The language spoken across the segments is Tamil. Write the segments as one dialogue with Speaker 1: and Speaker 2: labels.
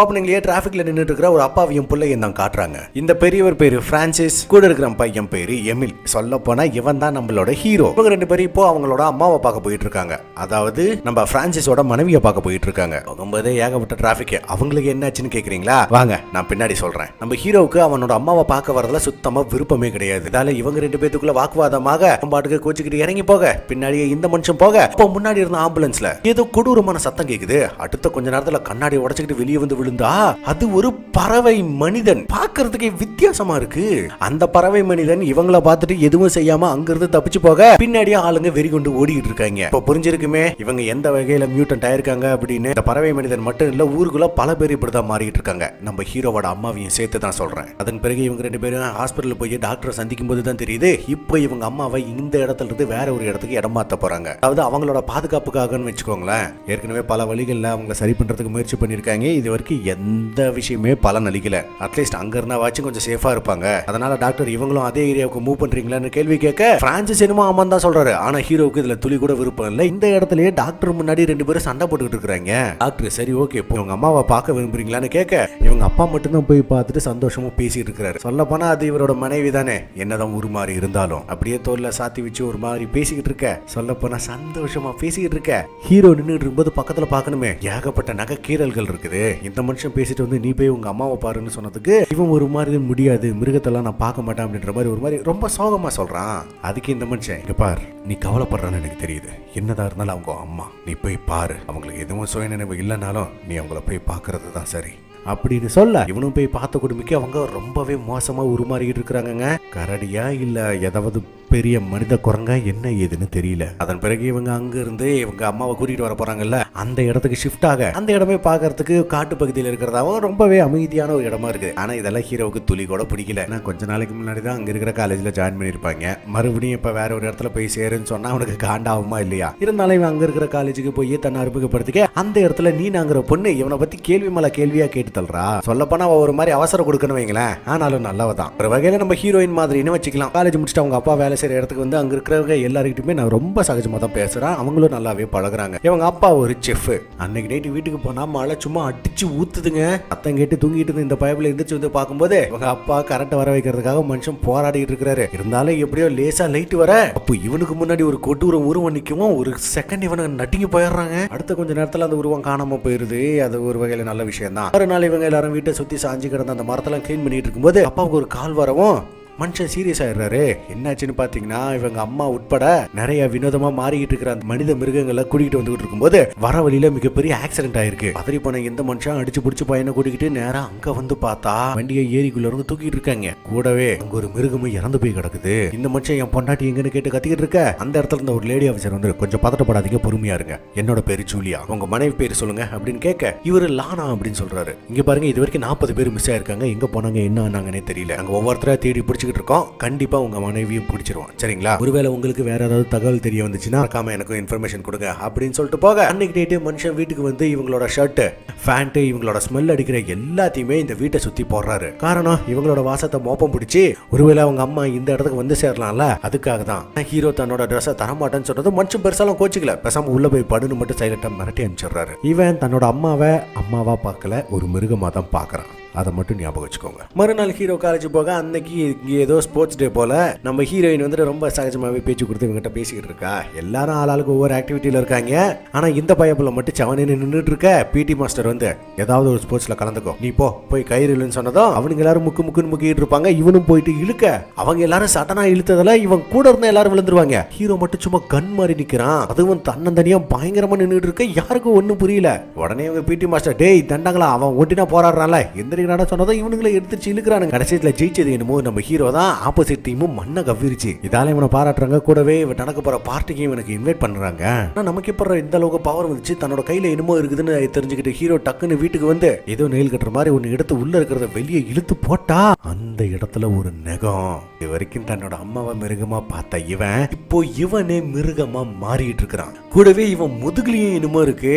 Speaker 1: ஓப்பனிங்லயே டிராபிக்ல நின்னுட்டு இருக்கிற ஒரு அப்பாவையும் பிள்ளையும் தான் காட்டுறாங்க. இந்த பெரியவர் பேரு பிரான்சிஸ், கூட இருக்கிற பையன் பேரு எமில். சொல்ல போனா இவன் தான் நம்மளோட ஹீரோ. இவங்க ரெண்டு பேரும் இப்போ அவங்களோட அம்மாவை பார்க்க போயிட்டு இருக்காங்க. அதாவது நம்ம பிரான்சிஸோட மனைவியை பார்க்க போயிட்டு இருக்காங்க. போகும்போதே ஏகப்பட்ட டிராபிக். அவங்களுக்கு என்னாச்சுன்னு கேக்குறீங்களா? வாங்க நான் பின்னாடி சொல்றேன். நம்ம ஹீரோவுக்கு அவனோட அம்மாவை பார்க்க வரதுல சுத்தமா விருப்பமே கிடையாது. இதால இவங்க ரெண்டு பேத்துக்குள்ள வாக்குவாதமாக பாட்டுக்கு கோச்சுக்கிட்டு இறங்கி போக, பின்னாடியே இந்த மனுஷன் போக, இப்போ முன்னாடி இருந்த ஆம்புலன்ஸ்ல ஏதோ கொடூரமான சத்தம் கேக்குது. அடுத்த கொஞ்ச நேரத்துல கண்ணாடி உடைச்சுக்கிட்டு வெளியே வந்து விழுந்தா அது ஒரு பறவை மனிதன். பார்க்கிறதுக்கே வித்தியாசமா இருக்கு. அந்த பறவை மனிதன் இவங்கள பார்த்துட்டு எதுவும் செய்யாம அங்கிருந்து தப்பிச்சு போக, பின்னாடியே ஆளுங்க வெறி கொண்டு ஓடிட்டு இருக்காங்க. இப்போ புரிஞ்சிருக்குமே இவங்க எந்த வகையில மியூட்டன்ட் ஆயிருக்காங்க அப்படின்னு. இந்த பறவை மனிதன் மட்டும் இல்ல, ஊருக்குள்ள பல பேர் இப்படிதான் மாறிட்டு இருக்காங்க. நம்ம ஹீரோவோட அம்மாவையும் சேர்த்து தான் சொல்றேன். அதன் பிறகு இவங்க ரெண்டு பேரும் ஹாஸ்பிட்டல் போய் டாக்டரை சந்திக்கும் போது தான் தெரியுது, இப்போ இவங்க அம்மாவை இந்த இடத்துல இருந்து வேற ஒரு இடத்துக்கு இடம் மாத்த போறாங்க. அதாவது அவங்களோட பாதுகாப்புக்காகன்னு வச்சுக்கோங்களேன். ஏற்கனவே பல வழிகள்ல அவங்க சரி பண்றதுக்கு முயற்சி பண்ணிருக்காங்க. இது வரைக்கும் எந்த விஷயமே பலன் அளிக்கல. அட்லீஸ்ட் அங்க இருந்தாச்சும் கொஞ்சம் சேஃபா இருப்பாங்க. அதனால டாக்டர் இவங்களும் அதே ஏரியாவுக்கு மூவ் பண்றீங்களான்னு கேள்வி கேட்க, பிரான்சிஸ் என்னமோ ஆமான்னு தான் சொல்றாரு. ஆனா ஹீரோவுக்கு இதுல துளி கூட விருப்பம் இல்ல. இந்த இடத்துலயே டாக்டர் முன்னாடி ரெண்டு பேரும் சண்டை போட்டுக்கிட்டு இருக்காங்க. டாக்டர் சரி ஓகே, இவங்க அம்மாவை பார்க்க விரும்புறீங்களான்னு கேட்க, இவங்க அப்பா மட்டும் தான் போய் பார்த்துட்டு சந்தோஷமா பேசிட்டு இருக்காரு. சொல்ல போனா அது இவரோட மனைவி தானே, என்னதான் ஒரு மாதிரி இருந்தாலும் அப்படியே தோல்ல சாத்தி வச்சு ஒரு மாதிரி பேசிக்கிட்டு இருக்க. சொல்ல போனா சந்தோஷமா பேசிக்கிட்டு இருக்க. ஹீரோ நின்றுட்டு இருக்கும்போது பக்கத்துல பாக்கணுமே, ஏகப்பட்ட நகை கீரல்கள் இருக்குது. இந்த மனுஷன் பேசிட்டு வந்து நீ போய் உங்க அம்மாவை பாருன்னு சொன்னதுக்கு இவன் ஒரு மாதிரி முடியாது, மிருகத்தெல்லாம் நான் பார்க்க மாட்டேன் அப்படின்ற மாதிரி ஒரு மாதிரி ரொம்ப சோகமா சொல்றான். அதுக்கு இந்த மனுஷன், இங்க பார் நீ கவலைப்படுறான்னு எனக்கு தெரியுது, என்னதான் இருந்தாலும் அவங்க அம்மா, நீ போய் பாரு, அவங்களுக்கு எதுவும் சுய நினைவு இல்லைனாலும் நீ அவங்கள போய் பார்க்கறது தான் சரி அப்படின்னு சொல்ல, இவனும் போய் பார்த்த குடும்பிக்கு அவங்க ரொம்பவே மோசமா உருமாறிக்கிட்டு இருக்கிறாங்க. கரடியா இல்ல ஏதாவது பெரிய மனித குரங்கா என்ன ஏதுன்னு தெரியல. அதன் பிறகு இவங்க அங்க இருந்து இவங்க அம்மாவை கூட்டிட்டு வர போறாங்கல்ல, அந்த இடத்துக்கு ஷிஃப்ட் ஆக, அந்த இடமே பாக்குறதுக்கு காட்டு பகுதியில் இருக்கிறதாவும் ரொம்பவே அமைதியான ஒரு இடமா இருக்கு. ஆனா இதெல்லாம் ஹீரோவுக்கு துளி கூட பிடிக்கல. ஏன்னா கொஞ்ச நாளைக்கு முன்னாடி தான் அங்க இருக்கிற காலேஜ்ல ஜாயின் பண்ணிருப்பாங்க. மறுபடியும் இப்ப வேற ஒரு இடத்துல போய் சேருன்னு சொன்னா அவனுக்கு காண்டாகுமா இல்லையா? இருந்தாலும் இவன் அங்க இருக்கிற காலேஜுக்கு போய் தன்னை அறிமுகப்படுத்திக்க, அந்த இடத்துல நீனாங்கிற பொண்ணு இவனை பத்தி கேள்வி மேல கேள்வியா கேட்டு தள்ளுறா. சொல்ல போனா அவ ஒரு மாதிரி அவசரம் கொடுக்கணும் வைங்களேன். ஆனாலும் நல்லவதான். ஒரு வகையில நம்ம ஹீரோயின் மாதிரின்னு வச்சுக்கலாம். காலேஜ் முடிச்சுட்டு அவங்க அப்பா வேலை செய்யற இடத்துக்கு வந்து அங்க இருக்கிறவங்க எல்லாருக்கிட்டுமே நான் ரொம்ப சகஜமா தான் பேசுறேன். அவங்களும் நல்லாவே பழகுறாங்க. இவங்க அப்பா ஒரு செஃப். அன்னைக்கு நைட்டு வீட்டுக்கு போனா மழை சும்மா அடிச்சு ஊத்துதுங்க. அத்தம் கேட்டு தூங்கிட்டு இருந்த இந்த பயப்புல எந்திரிச்சு வந்து பார்க்கும்போது இவங்க அப்பா கரண்ட் வர வைக்கிறதுக்காக மனுஷன் போராடிட்டு இருக்கிறாரு. இருந்தாலும் எப்படியோ லேசா லைட் வர, அப்போ இவனுக்கு முன்னாடி ஒரு கொடூர உருவம் நிற்கவும் ஒரு செகண்ட் இவனுக்கு நட்டிங்கி போயிடுறாங்க. அடுத்த கொஞ்ச நேரத்துல அந்த உருவம் காணாம போயிருது. அது ஒரு வகையில நல்ல விஷயம் தான். ஒரு நாள் இவங்க எல்லாரும் வீட்டை சுத்தி சாஞ்சு கிடந்த அந்த மரத்தெல்லாம் கிளீன் பண்ணிட்டு இருக்கும்போது அப்பாவுக்கு ஒரு கால் வரவும் மனுஷன் சீரியஸ் ஆயிடுறாரு. என்னாச்சுன்னு பாத்தீங்கன்னா இவங்க அம்மா உட்பட நிறைய வினோதமா மாறிக்கிட்டு இருக்கிற அந்த மனித மிருகங்களை கூட்டிகிட்டு வந்துட்டு இருக்கும்போது வர வழியில மிகப்பெரிய ஆக்சிடென்ட் ஆயிருக்கு. பதறி போன இந்த மனுஷன் அடிச்சு பிடிச்சு பையனை கூட்டிக்கிட்டு நேரா அங்க வந்து பார்த்தா வண்டியை ஏரிக்குள்ள இருந்து தூக்கிட்டு இருக்காங்க. கூடவே அங்க ஒரு மிருகமும் இறந்து போய் கிடக்குது. இந்த மனுஷன் என் பொண்டாட்டி எங்கன்னு கேட்டு கத்திக்கிட்டு இருக்க, அந்த இடத்துல இருந்த ஒரு லேடி ஆஃபீஸர் வந்து கொஞ்சம் பதட்டப்படாதீங்க, பொறுமையா இருங்க, என்னோட பேரு ஜூலியா, உங்க மனைவி பேரு சொல்லுங்க அப்படின்னு கேட்க, இவரு லானா அப்படின்னு சொல்றாரு. இங்க பாருங்க, இது வரைக்கும் 40 பேர் மிஸ் ஆயிருக்காங்க, எங்க போனாங்க என்ன ஆனாங்கன்னே தெரியல, அங்க ஒவ்வொருத்தரா தேடி பிடிச்சு இருக்கோம். கண்டிப்பா உங்க மனைவியும் பிடிச்சிருவோம் சரிங்களா? ஒருவேளை உங்களுக்கு வேற ஏதாவது தகவல் தெரிய வந்துச்சுன்னா மறக்காம எனக்கு இன்ஃபர்மேஷன் கொடுங்க அப்படின்னு சொல்லிட்டு போக, அன்னைக்கு டேட்டு மனுஷன் வீட்டுக்கு வந்து இவங்களோட ஷர்ட், பேண்ட், இவங்களோட ஸ்மெல் அடிக்கிற எல்லாத்தையுமே இந்த வீட்டை சுத்தி போடுறாரு. காரணம் இவங்களோட வாசத்தை மோப்பம் பிடிச்சி ஒருவேளை அவங்க அம்மா இந்த இடத்துக்கு வந்து சேரலாம்ல, அதுக்காக தான். ஹீரோ தன்னோட ட்ரெஸ்ஸை தரமாட்டேன்னு சொல்றது மனுஷன் பெருசாலும் கோச்சிக்கல, பேசாம உள்ள போய் படுன்னு மட்டும் சைலண்டா மிரட்டி அனுப்பிச்சிடுறாரு. இவன் தன்னோட அம்மாவா பார்க்கல, ஒரு மிருகமா தான் பாக்குறான். அதை மட்டும் ஞாபகம் வச்சுக்கோங்க. மறுநாள் ஹீரோ காலேஜ் போக, அன்னைக்கு ஏதோ ஸ்போர்ட்ஸ் டே போல நம்ம ஹீரோயின் வந்துட்டு ரொம்ப சகஜமாவே பேச்சு கொடுத்து இவங்கிட்ட பேசிக்கிட்டு இருக்கா. எல்லாரும் ஆளாளுக்கு ஒவ்வொரு ஆக்டிவிட்டியில இருக்காங்க. ஆனா இந்த பையப்புல மட்டும் சவனே நின்றுட்டு இருக்க. பிடி மாஸ்டர் வந்து ஏதாவது ஒரு ஸ்போர்ட்ஸ்ல கலந்துக்கோ, நீ போய் கயிறு இல்லைன்னு சொன்னதும் அவனுங்க எல்லாரும் முக்குன்னு முக்கிட்டு இருப்பாங்க. இவனும் போயிட்டு இழுக்க, அவங்க எல்லாரும் சட்டனா இழுத்ததுல இவன் கூட இருந்த எல்லாரும் விழுந்துருவாங்க. ஹீரோ மட்டும் சும்மா கண் மாதிரி நிக்கிறான். அதுவும் தன்னந்தனியா பயங்கரமா நின்றுட்டு இருக்க. யாருக்கும் ஒன்னும் புரியல. உடனே இவங்க பிடி மாஸ்டர், டேய் தண்டாங்களா, அவன் ஒட்டினா போராடுறான்ல, எந்த சொன்னதும் இவனுங்களை எடுத்துச்சு இழுக்கிறானுங்க. கடைசியில ஜெயிச்சது என்னமோ நம்ம ஹீரோ தான். ஆப்போசிட் டீமும் மண்ணை கவ்விருச்சு. இதால இவனை பாராட்டுறாங்க. கூடவே இவன் நடக்க போற பார்ட்டிக்கு இவனுக்கு இன்வைட் பண்றாங்க. ஆனா நமக்கு இப்ப இந்த அளவுக்கு பவர் வந்துச்சு, தன்னோட கையில என்னமோ இருக்குதுன்னு தெரிஞ்சுக்கிட்டு ஹீரோ டக்குன்னு வீட்டுக்கு வந்து ஏதோ நெயில் கட்டுற மாதிரி ஒன்னு எடுத்து உள்ள இருக்கிறத வெளியே இழுத்து போட்டா அந்த இடத்துல ஒரு நெகம். இது வரைக்கும் தன்னோட அம்மாவை மிருகமா பார்த்த இவன் இப்போ இவனே மிருகமா மாறிட்டு இருக்கிறான். கூடவே இவன் முதுகுலையும் என்னமோ இருக்கு.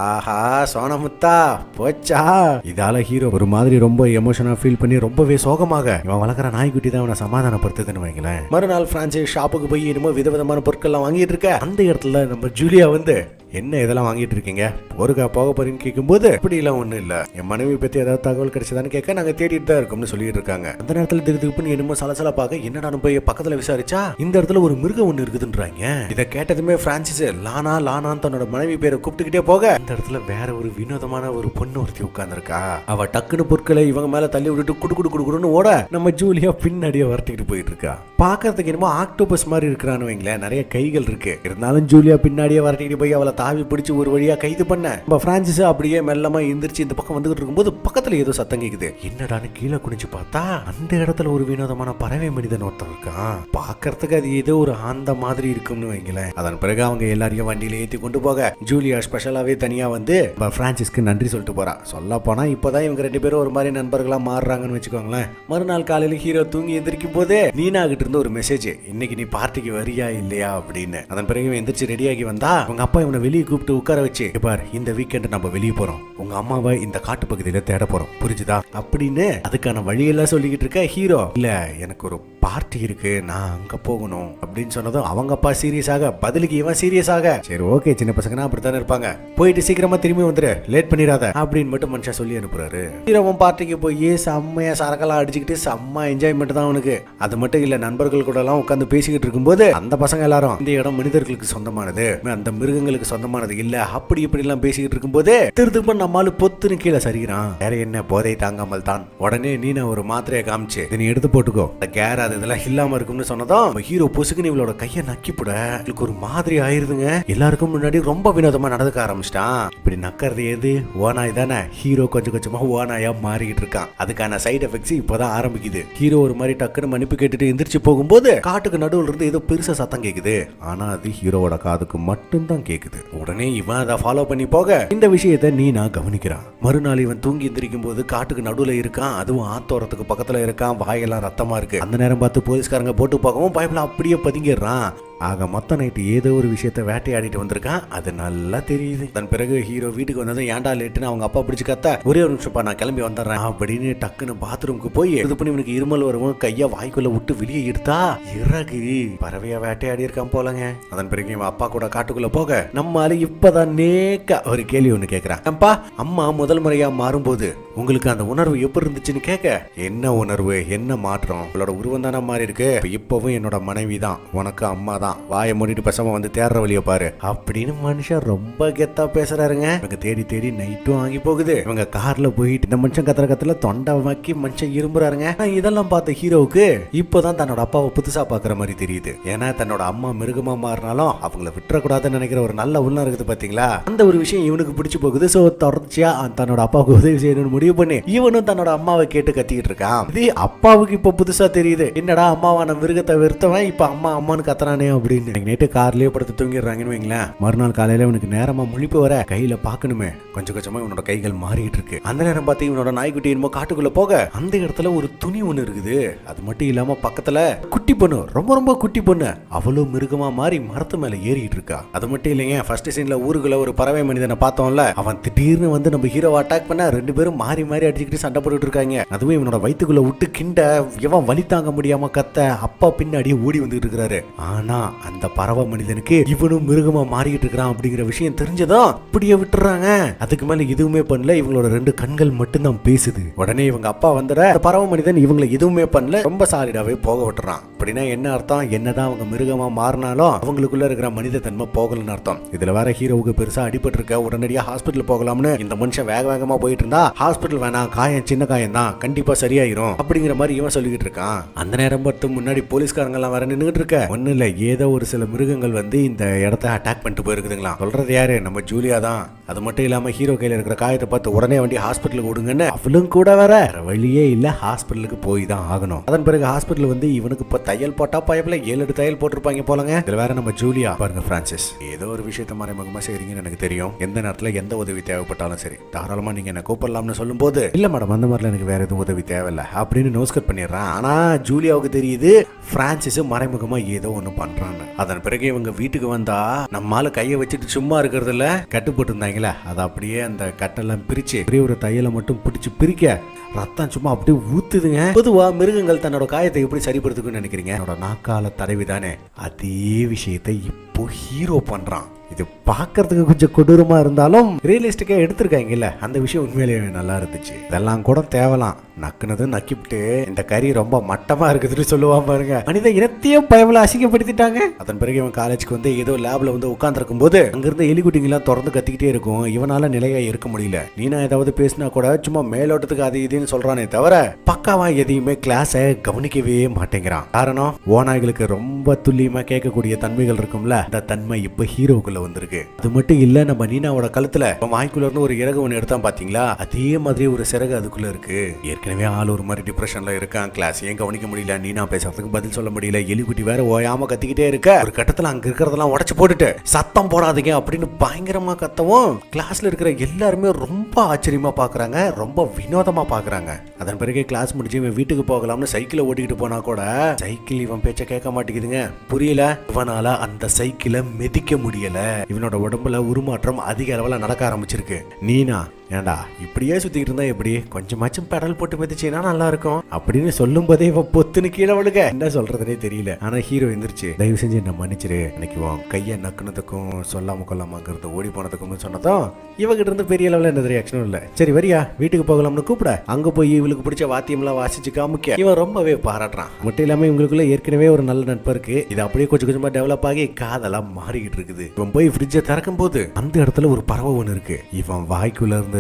Speaker 1: ஆஹா சோனமுத்தா போச்சா. இதால ஹீரோ ஒரு மாதிரி ரொம்ப எமோஷனா ஃபீல் பண்ணி ரொம்பவே சோகமாக இவன் வளர்க்குற நாய்க்குட்டி தான் அவனை சமாதானப்படுத்துதுன்னு வைங்களேன். மறுநாள் பிரான்சிஸ் ஷாப்புக்கு போய் என்னமோ விதவிதமான பொருட்கள் எல்லாம் வாங்கிட்டு இருக்க. அந்த இடத்துல நம்ம ஜூலியா வந்து என்ன இதெல்லாம் வாங்கிட்டு இருக்கீங்க, போருக்கா போக போறீங்கன்னு கேட்கும்போது இப்படி எல்லாம் ஒண்ணும் இல்ல, என் மனைவி பத்தி ஏதாவது தகவல் கிடைச்சதான்னு கேட்க நாங்க தேடிட்டு தான் இருக்கோம்னு சொல்லிட்டு இருக்காங்க. அந்த நேரத்துல திடுதிப்புன்னு என்னமோ சலசலப்பாக என்னடா போய் பக்கத்துல விசாரிச்சா இந்த இடத்துல ஒரு மிருகம் ஒண்ணு இருக்குதுன்றாங்க. இதை கேட்டதுமே பிரான்சிஸ் லானா லானான்னு தன்னோட மனைவி பேரை கூப்பிட்டுக்கிட்டே போக இந்த இடத்துல வேற ஒரு வினோதமான ஒரு பொண்ணு ஒருத்தி உட்கார்ந்துருக்கா. அவ டக்குன்னு பொருட்களை இவங்க மேல தள்ளி விட்டுட்டு குடு குடு குடுன்னு ஓட நம்ம ஜூலியா பின்னாடியே வரட்டிட்டு போயிட்டு இருக்கா. பாக்கிறதுக்கு என்னமோ ஆக்டோபஸ் மாதிரி இருக்கிறான்னு வைங்களேன், நிறைய கைகள் இருக்கு. இருந்தாலும் ஜூலியா பின்னாடியே வரட்டிட்டு போய் அவளை தாவி பிடிச்சு ஒரு வழியா கைது பண்ண நம்ம பிரான்சிஸ் அப்படியே மெல்லமா எந்திரிச்சு இந்த பக்கம் வந்துகிட்டு இருக்கும்போது பக்கத்துல ஏதோ சத்தம் கேக்குது. என்னடான்னு கீழே குனிஞ்சு பார்த்தா அந்த இடத்துல ஒரு வினோதமான பறவை மனிதன் ஒருத்தன் இருக்கான். பாக்கிறதுக்கு அது ஏதோ ஒரு ஆந்த மாதிரி இருக்கும்னு வைங்களேன். அதன் பிறகு அவங்க எல்லாரையும் வண்டியில ஏத்தி கொண்டு போக ஜூலியா ஸ்பெஷலாவே தனியா வந்து பிரான்சிஸ்க்கு நன்றி சொல்லிட்டு போறா. சொல்ல போனா இப்பதான் இவங்க 2 பேரும் ஒரு மாதிரி நண்பர்களா மாறுறாங்கன்னு வச்சுக்கோங்களேன். மறுநாள் காலையில ஹீரோ தூங்கி எந்திரிக்கும் போதே நீனா கிட்ட இருந்து ஒரு மெசேஜ், இன்னைக்கு நீ பார்ட்டிக்கு வரியா இல்லையா அப்படின்னு. அதன் பிறகு எந்திரிச்சு ரெடியாகி வந்தா உங்க அப்பா இவனை வெளியே கூப்பிட்டு உட்கார வச்சு, பார் இந்த வீக்கெண்ட் நம்ம வெளியே போறோம், உங்க அம்மாவை இந்த காட்டு பகுதியில தேட போறோம், புரிஞ்சுதா அப்படின்னு அதுக்கான வழியெல்லாம் சொல்லிக்கிட்டு இருக்க ஹீரோ, இல்ல எனக்கு ஒரு பார்ட்டி இருக்கு, நான் அங்க போகணும் அப்படின்னு சொன்னதும் அவங்க அப்பா சீரியஸாக, பதிலுக்கு இவன் சீரியஸாக, சரி ஓகே சின்ன பசங்கன்னா அப்படித்தானே இருப்பாங்க, போயிட்டு சீக்கிரமா திரும்பி வந்துரு, லேட் பண்ணிடாத அப்படின்னு மட்டும் மனுஷன் சொல்லி அனுப்புறாரு. ஹீரோவும் பார்ட்டிக்கு போய் செம்மையா சரக்கெல்லாம் அடிச்சுக்கிட்டு செம்ம என்ஜாய்மெண்ட் தான் அவனுக்கு. அது மட்டும் இல்ல, நண்பர்கள் கூட எல்லாம் உட்காந்து பேசிக்கிட்டு இருக்கும்போது அந்த பசங்க எல்லாரும் இந்த இடம் மனிதர்களுக்கு சொந்தமானது, அந்த மிருகங்களுக்கு சொந்தமானது இல்ல, அப்படி இப்படி எல்லாம் பேசிக்கிட்டு இருக்கும்போது திரும்ப நம்மால பொத்துன்னு கீழே சரிகிறான். வேற என்ன போதை தாங்காமல் தான். உடனே நீனா ஒரு மாத்திரையை காமிச்சு நீ எடுத்து போட்டுக்கோ, கேர் அது இதெல்லாம் இல்லாம இருக்கும்னு சொன்னதும் ஹீரோ பொசுக்குன்னு இவளோட கையை நக்கிப்புட இவளுக்கு ஒரு மாதிரி ஆயிருதுங்க. எல்லாருக்கும் முன்னாடி ரொம்ப வினோதமா நடந்துக்க ஆரம்பிச்சிட்டான். இப்படி நக்கிறது எது, ஓனாய் தானே. ஹீரோ கொஞ்சம் கொஞ்சமா ஓனாயா மாறிக்கிட்டு இருக்கான். அதுக்கான சைடு எஃபெக்ட்ஸ் இப்பதான் ஆரம்பிக்குது. ஹீரோ ஒரு மாதிரி டக்குன்னு மன்னிப்பு கேட்டுட்டு எந்திரிச்சு போகும்போது காட்டுக்கு நடுவுல இருந்து ஏதோ பெருசா சத்தம் கேக்குது. ஆனா அது ஹீரோவோட காதுக்கு மட்டும்தான் கேக்குது. உடனே இவன் அதை ஃபாலோ பண்ணி போக இந்த விஷயத்தை நீனா கவனிக்கிறான். மறுநாள் இவன் தூங்கி எந்திரிக்கும் போது காட்டுக்கு நடுவுல இருக்கான், அதுவும் ஆத்தோரத்துக்கு பக்கத்துல இருக்கான், வாயெல்லாம் ரத்தமா இருக்கு. அந்த நேரம் பார்த்து போலீஸ்காரங்க போட்டு பார்க்கவும் பயப்பட அப்படியே பதுங்கிடுறான். ஆக மொத்த நைட்டு ஏதோ ஒரு விஷயத்த வேட்டையாடிட்டு வந்திருக்கான், அது நல்லா தெரியுது. தன் பிறகு ஹீரோ வீட்டுக்கு வந்ததும் ஏன்டா லேட்டுன்னு அவங்க அப்பா பிடிச்சு கத்த, ஒரே ஒரு நிமிஷப்பா நான் கிளம்பி வந்துடுறேன் அப்படின்னு டக்குன்னு பாத்ரூமுக்கு போய் இது பண்ணி இவனுக்கு இருமல் வரவும் கையா வாய்க்குள்ள விட்டு வெளியே எடுத்தா இறகு பறவையா வேட்டையாடி இருக்கான் போலங்க. அதன் பிறகு இவன் அப்பா கூட காட்டுக்குள்ள போக நம்மால இப்பதான் நேக்க ஒரு கேள்வி ஒண்ணு கேக்குறான். அப்பா, அம்மா முதல் முறையா மாறும்போது உங்களுக்கு அந்த உணர்வு எப்படி இருந்துச்சுன்னு கேட்க, என்ன உணர்வு, என்ன மாற்றம், உங்களோட உருவம் தானே மாறி இருக்கு, இப்பவும் என்னோட மனைவி தான், உனக்கு அம்மா தான், வாயை மூடிட்டு பேசாம வந்து தேடுற வழியை பாரு அப்படின்னு மனுஷன் ரொம்ப கெத்தா பேசுறாருங்க. இவங்க தேடி தேடி நைட்டும் ஆகி போகுது. இவங்க கார்ல போயிட்டு இந்த மனுஷன் கத்துல தொண்டை வாக்கி மனுஷன் இரும்புறாருங்க. இதெல்லாம் பார்த்த ஹீரோவுக்கு இப்பதான் தன்னோட அப்பாவை புதுசா பாக்குற மாதிரி தெரியுது. ஏன்னா தன்னோட அம்மா மிருகமா மாறினாலும் அவங்கள விட்டுறக்கூடாதுன்னு நினைக்கிற ஒரு நல்ல உள்ளம் இருக்குது பாத்தீங்களா, அந்த ஒரு விஷயம் இவனுக்கு பிடிச்சு போகுது. சோ தொடர்ச்சியா தன்னோட அப்பாவுக்கு உதவி செய்யணும்னு முடிவு பண்ணி இவனும் தன்னோட அம்மாவை கேட்டு கத்திக்கிட்டு இருக்கான். இது அப்பாவுக்கு இப்ப புதுசா தெரியுது, என்னடா அம்மாவான மிருகத்தை வெறுத்தவன் இப்ப அம்மா அம்மான்னு கத்துறானே அப்படின்னு. நைட்டு கார்லயே படுத்து தூங்கிடுறாங்கன்னு வைங்களேன். மறுநாள் காலையில இவனுக்கு நேரமா முழிப்பு வர கையில பாக்கணுமே, கொஞ்சம் கொஞ்சமா இவனோட கைகள் மாறிட்டு இருக்கு. அந்த நேரம் பார்த்து இவனோட நாய்க்குட்டி என்னமோ காட்டுக்குள்ள போக அந்த இடத்துல ஒரு துணி ஒண்ணு இருக்குது. அது மட்டும் இல்லாம பக்கத்துல குட்டி பொண்ணு, ரொம்ப ரொம்ப குட்டி பொண்ணு, அவ்வளவு மிருகமா மாறி மரத்து மேல ஏறிட்டு இருக்கா. அது மட்டும் இல்லைங்க, ஃபர்ஸ்ட் சீன்ல ஊருக்குள்ள ஒரு பறவை மனிதனை பார்த்தோம்ல, அவன் திடீர்னு வந்து நம்ம ஹீரோ அட்டாக் பண்ண 2 பேரும் மாறி மாறி அடிச்சுக்கிட்டு சண்டை போட்டுட்டு இருக்காங்க. அதுவும் இவனோட வயிற்றுக்குள்ள விட்டு கிண்ட இவன் வலி தாங்க முடியாம கத்த அப்பா பின்னாடியே ஓடி வந்துட்டு இருக்கிறாரு. ஆனா அந்த பறவை மனிதனுக்கு இவனும் மிருகமா மாறிட்டு இருக்கிறான் அப்படிங்கிற விஷயம் தெரிஞ்சதும் அப்படியே விட்டுறாங்க. அதுக்கு மேல எதுவுமே பண்ணல, இவங்களோட 2 கண்கள் மட்டும்தான் பேசுது. உடனே இவங்க அப்பா வந்துட பறவை மனிதன் இவங்களை எதுவுமே பண்ணல, ரொம்ப சாலிடாவே போக விட்டுறான். அப்படின்னா என்ன அர்த்தம், என்னதான் அவங்க மிருகமா மாறினாலும் அவங்களுக்குள்ள இருக்கிற மனித தன்மை போகலன்னு அர்த்தம். இதுல வேற ஹீரோவுக்கு பெருசா அடிபட்டு இருக்க, உடனடியா ஹாஸ்பிட்டல் போகலாம்னு இந்த மனுஷன் வேக வேகமா போயிட்டு இருந்தா, ஹாஸ்பிட்டல் வேணாம், காயம் சின்ன காயம் தான், கண்டிப்பா சரியாயிரும் அப்படிங்கிற மாதிரி இவன் சொல்லிக்கிட்டு இருக்கான். அந்த நேரம் பார்த்து முன்னாடி போலீஸ்காரங்க எல்லாம் வர நின்னுட்டு இருக்க, ஒண்ணு இல்ல ஏதோ ஒரு சில மிருகங்கள் வந்து இந்த இடத்த அட்டாக் பண்ணிட்டு போயிருக்குதுங்களா. சொல்றது யாரு, நம்ம ஜூலியா தான். அது மட்டும் இல்லாம ஹீரோ கையில இருக்கிற காயத்தை பார்த்து உடனே வண்டி ஹாஸ்பிட்டலுக்கு விடுங்கன்னு அவளும் கூட வேற வழியே இல்ல, ஹாஸ்பிட்டலுக்கு போய் தான் ஆகணும். அதன் பிறகு ஹாஸ்பிட்டல் வந்து இவனுக்கு இப்ப தையல் போட்டா பயப்பல 7 தையல் போட்டிருப்பாங்க போலங்க. இதுல வேற நம்ம ஜூலியா பாருங்க, பிரான்சிஸ் ஏதோ ஒரு விஷயத்த மறைமுகமா செய்றீங்கன்னு எனக்கு தெரியும், எந்த நேரத்துல எந்த உதவி தேவைப்பட்டாலும் சரி தாராளமா நீங்க என்ன கூப்பிடலாம்னு சொல்லும் போது, இல்ல மேடம் அந்த மாதிரில எனக்கு வேற எதுவும் உதவி தேவையில்ல அப்படின்னு நோஸ்கட் பண்ணிடுறான். ஆனா ஜூலியாவுக்கு தெரியுது பிரான்சிஸ் மறைமுகமா ஏதோ ஒண்ணு பண்றான்னு. அதன் பிறகு இவங்க வீட்டுக்கு வந்தா நம்மால கையை வச்சுட்டு சும்மா இருக்கிறது இல்ல, கட்டு போட்டு இருந்தாங்களே அதை அப்படியே அந்த கட்டெல்லாம் பிரிச்சு ஒரே ஒரு தையலை மட்டும் பிடிச்சு பிரிக்க ரத்தம் சும்மா அப்படியே ஊத்துதுங்க. பொதுவா மிருகங்கள் தன்னோட காயத்தை எப்படி சரிப்படுத்துக்குன்னு நினைக்கிறீங்க, என்னோட நாக்கால தடவி தானே, அதே விஷயத்தை இப்போ ஹீரோ பண்றான். இது பார்க்கறதுக்கு கொஞ்சம் கொடூரமா இருந்தாலும் ரியலிஸ்டிக்கா எடுத்திருக்காங்கல்ல, அந்த விஷயம் உண்மையிலேயே நல்லா இருந்துச்சு. இதெல்லாம் கூட தேவலாம், நக்குனது நக்கிவிட்டு இந்த கறி ரொம்ப மட்டமா இருக்குதுன்னு சொல்லுவான் பாருங்க. மனித இனத்தையும் பயவுல அசிங்கப்படுத்திட்டாங்க. அதன் பிறகு இவன் காலேஜுக்கு வந்து ஏதோ லேப்ல வந்து உட்கார்ந்துருக்கும் போது அங்கிருந்த எலிக்குட்டிங்கெல்லாம் திறந்து கத்திக்கிட்டே இருக்கும். இவனால நிலையா இருக்க முடியல. நீனா ஏதாவது பேசினா கூட சும்மா மேலோட்டத்துக்கு அது இதுன்னு சொல்றானே தவிர பக்காவா எதையுமே கிளாஸை கவனிக்கவே மாட்டேங்கிறான். காரணம், ஓநாய்களுக்கு ரொம்ப துல்லியமா கேட்கக்கூடிய தன்மைகள் இருக்கும்ல, அந்த தன்மை இப்ப ஹீரோக்குள்ள வந்திருக்கு. அது மட்டும் இல்ல, நம்ம நீனாவோட கழுத்துல வாய்க்குள்ள இருந்து ஒரு இறகு ஒன்று எடுத்தான் பாத்தீங்களா, அதே மாதிரி ஒரு சிறகு அதுக்குள்ள இருக்கு. ஏற்கனவே ஆள் ஒரு மாதிரி டிப்ரெஷன்ல இருக்கான். கிளாஸ் ஏன் கவனிக்க முடியல, நீனா பேசுறதுக்கு பதில் சொல்ல முடியல, எலிக்குட்டி வேற ஓயாம கத்திக்கிட்டே இருக்க. ஒரு கட்டத்துல அங்க இருக்கிறதெல்லாம் உடைச்சு போட்டுட்டு சத்தம் போடாதீங்க அப்படின்னு பயங்கரமா கத்தவும் கிளாஸ்ல இருக்கிற எல்லாருமே ரொம்ப ஆச்சரியமா பாக்குறாங்க, ரொம்ப வினோதமா பாக்குறாங்க. அதன் பிறகு கிளாஸ் முடிச்சு இவன் வீட்டுக்கு போகலாம்னு சைக்கிளை ஓட்டிக்கிட்டு போனா கூட சைக்கிள் இவன் பேச்ச கேட்க மாட்டேங்குதுங்க. புரியல, இவனால அந்த சைக்கிளை மிதிக்க முடியல. இவனோட உடம்புல உருமாற்றம் அதிக அளவுல நடக்க ஆரம்பிச்சிருக்கு. நீனா, ஏண்டா இப்படியே சுத்திக்கிட்டு இருந்தா எப்படி, கொஞ்சமாச்சும் பெடல் போட்டு மிதிச்சீங்கன்னா நல்லா இருக்கும் அப்படின்னு சொல்லும் போதே இவ பொத்துன்னு கீழே விழுக. என்ன சொல்றதுனே தெரியல. ஆனா ஹீரோ எந்திரிச்சு, தயவு செஞ்சு என்ன மன்னிச்சிரு, இன்னைக்கு உன் கையை நக்குனதுக்கும் சொல்லாம கொல்லாமங்கிறது ஓடி போனதுக்கும் சொன்னதும் இவகிட்ட இருந்து பெரிய அளவுல எந்த ரியாக்ஷனும் இல்ல. சரி வரியா, வீட்டுக்கு போகலாம்னு கூப்பிட அங்க போய் இவளுக்கு பிடிச்ச வாத்தியம்லாம் வாசிச்சு காமிக்க இவன் ரொம்பவே பாராட்டுறான். மட்டும் இல்லாம இவங்களுக்குள்ள ஏற்கனவே ஒரு நல்ல நட்பு இருக்கு. இது அப்படியே கொஞ்சம் கொஞ்சமா டெவலப் ஆகி காதெல்லாம் மாறிக்கிட்டு இருக்குது. இவன் போய் ஃப்ரிட்ஜை திறக்கும் போது அந்த இடத்துல ஒரு பறவை ஒன்று இருக்கு. இவன் வாய்க்குள்ள இருந்தது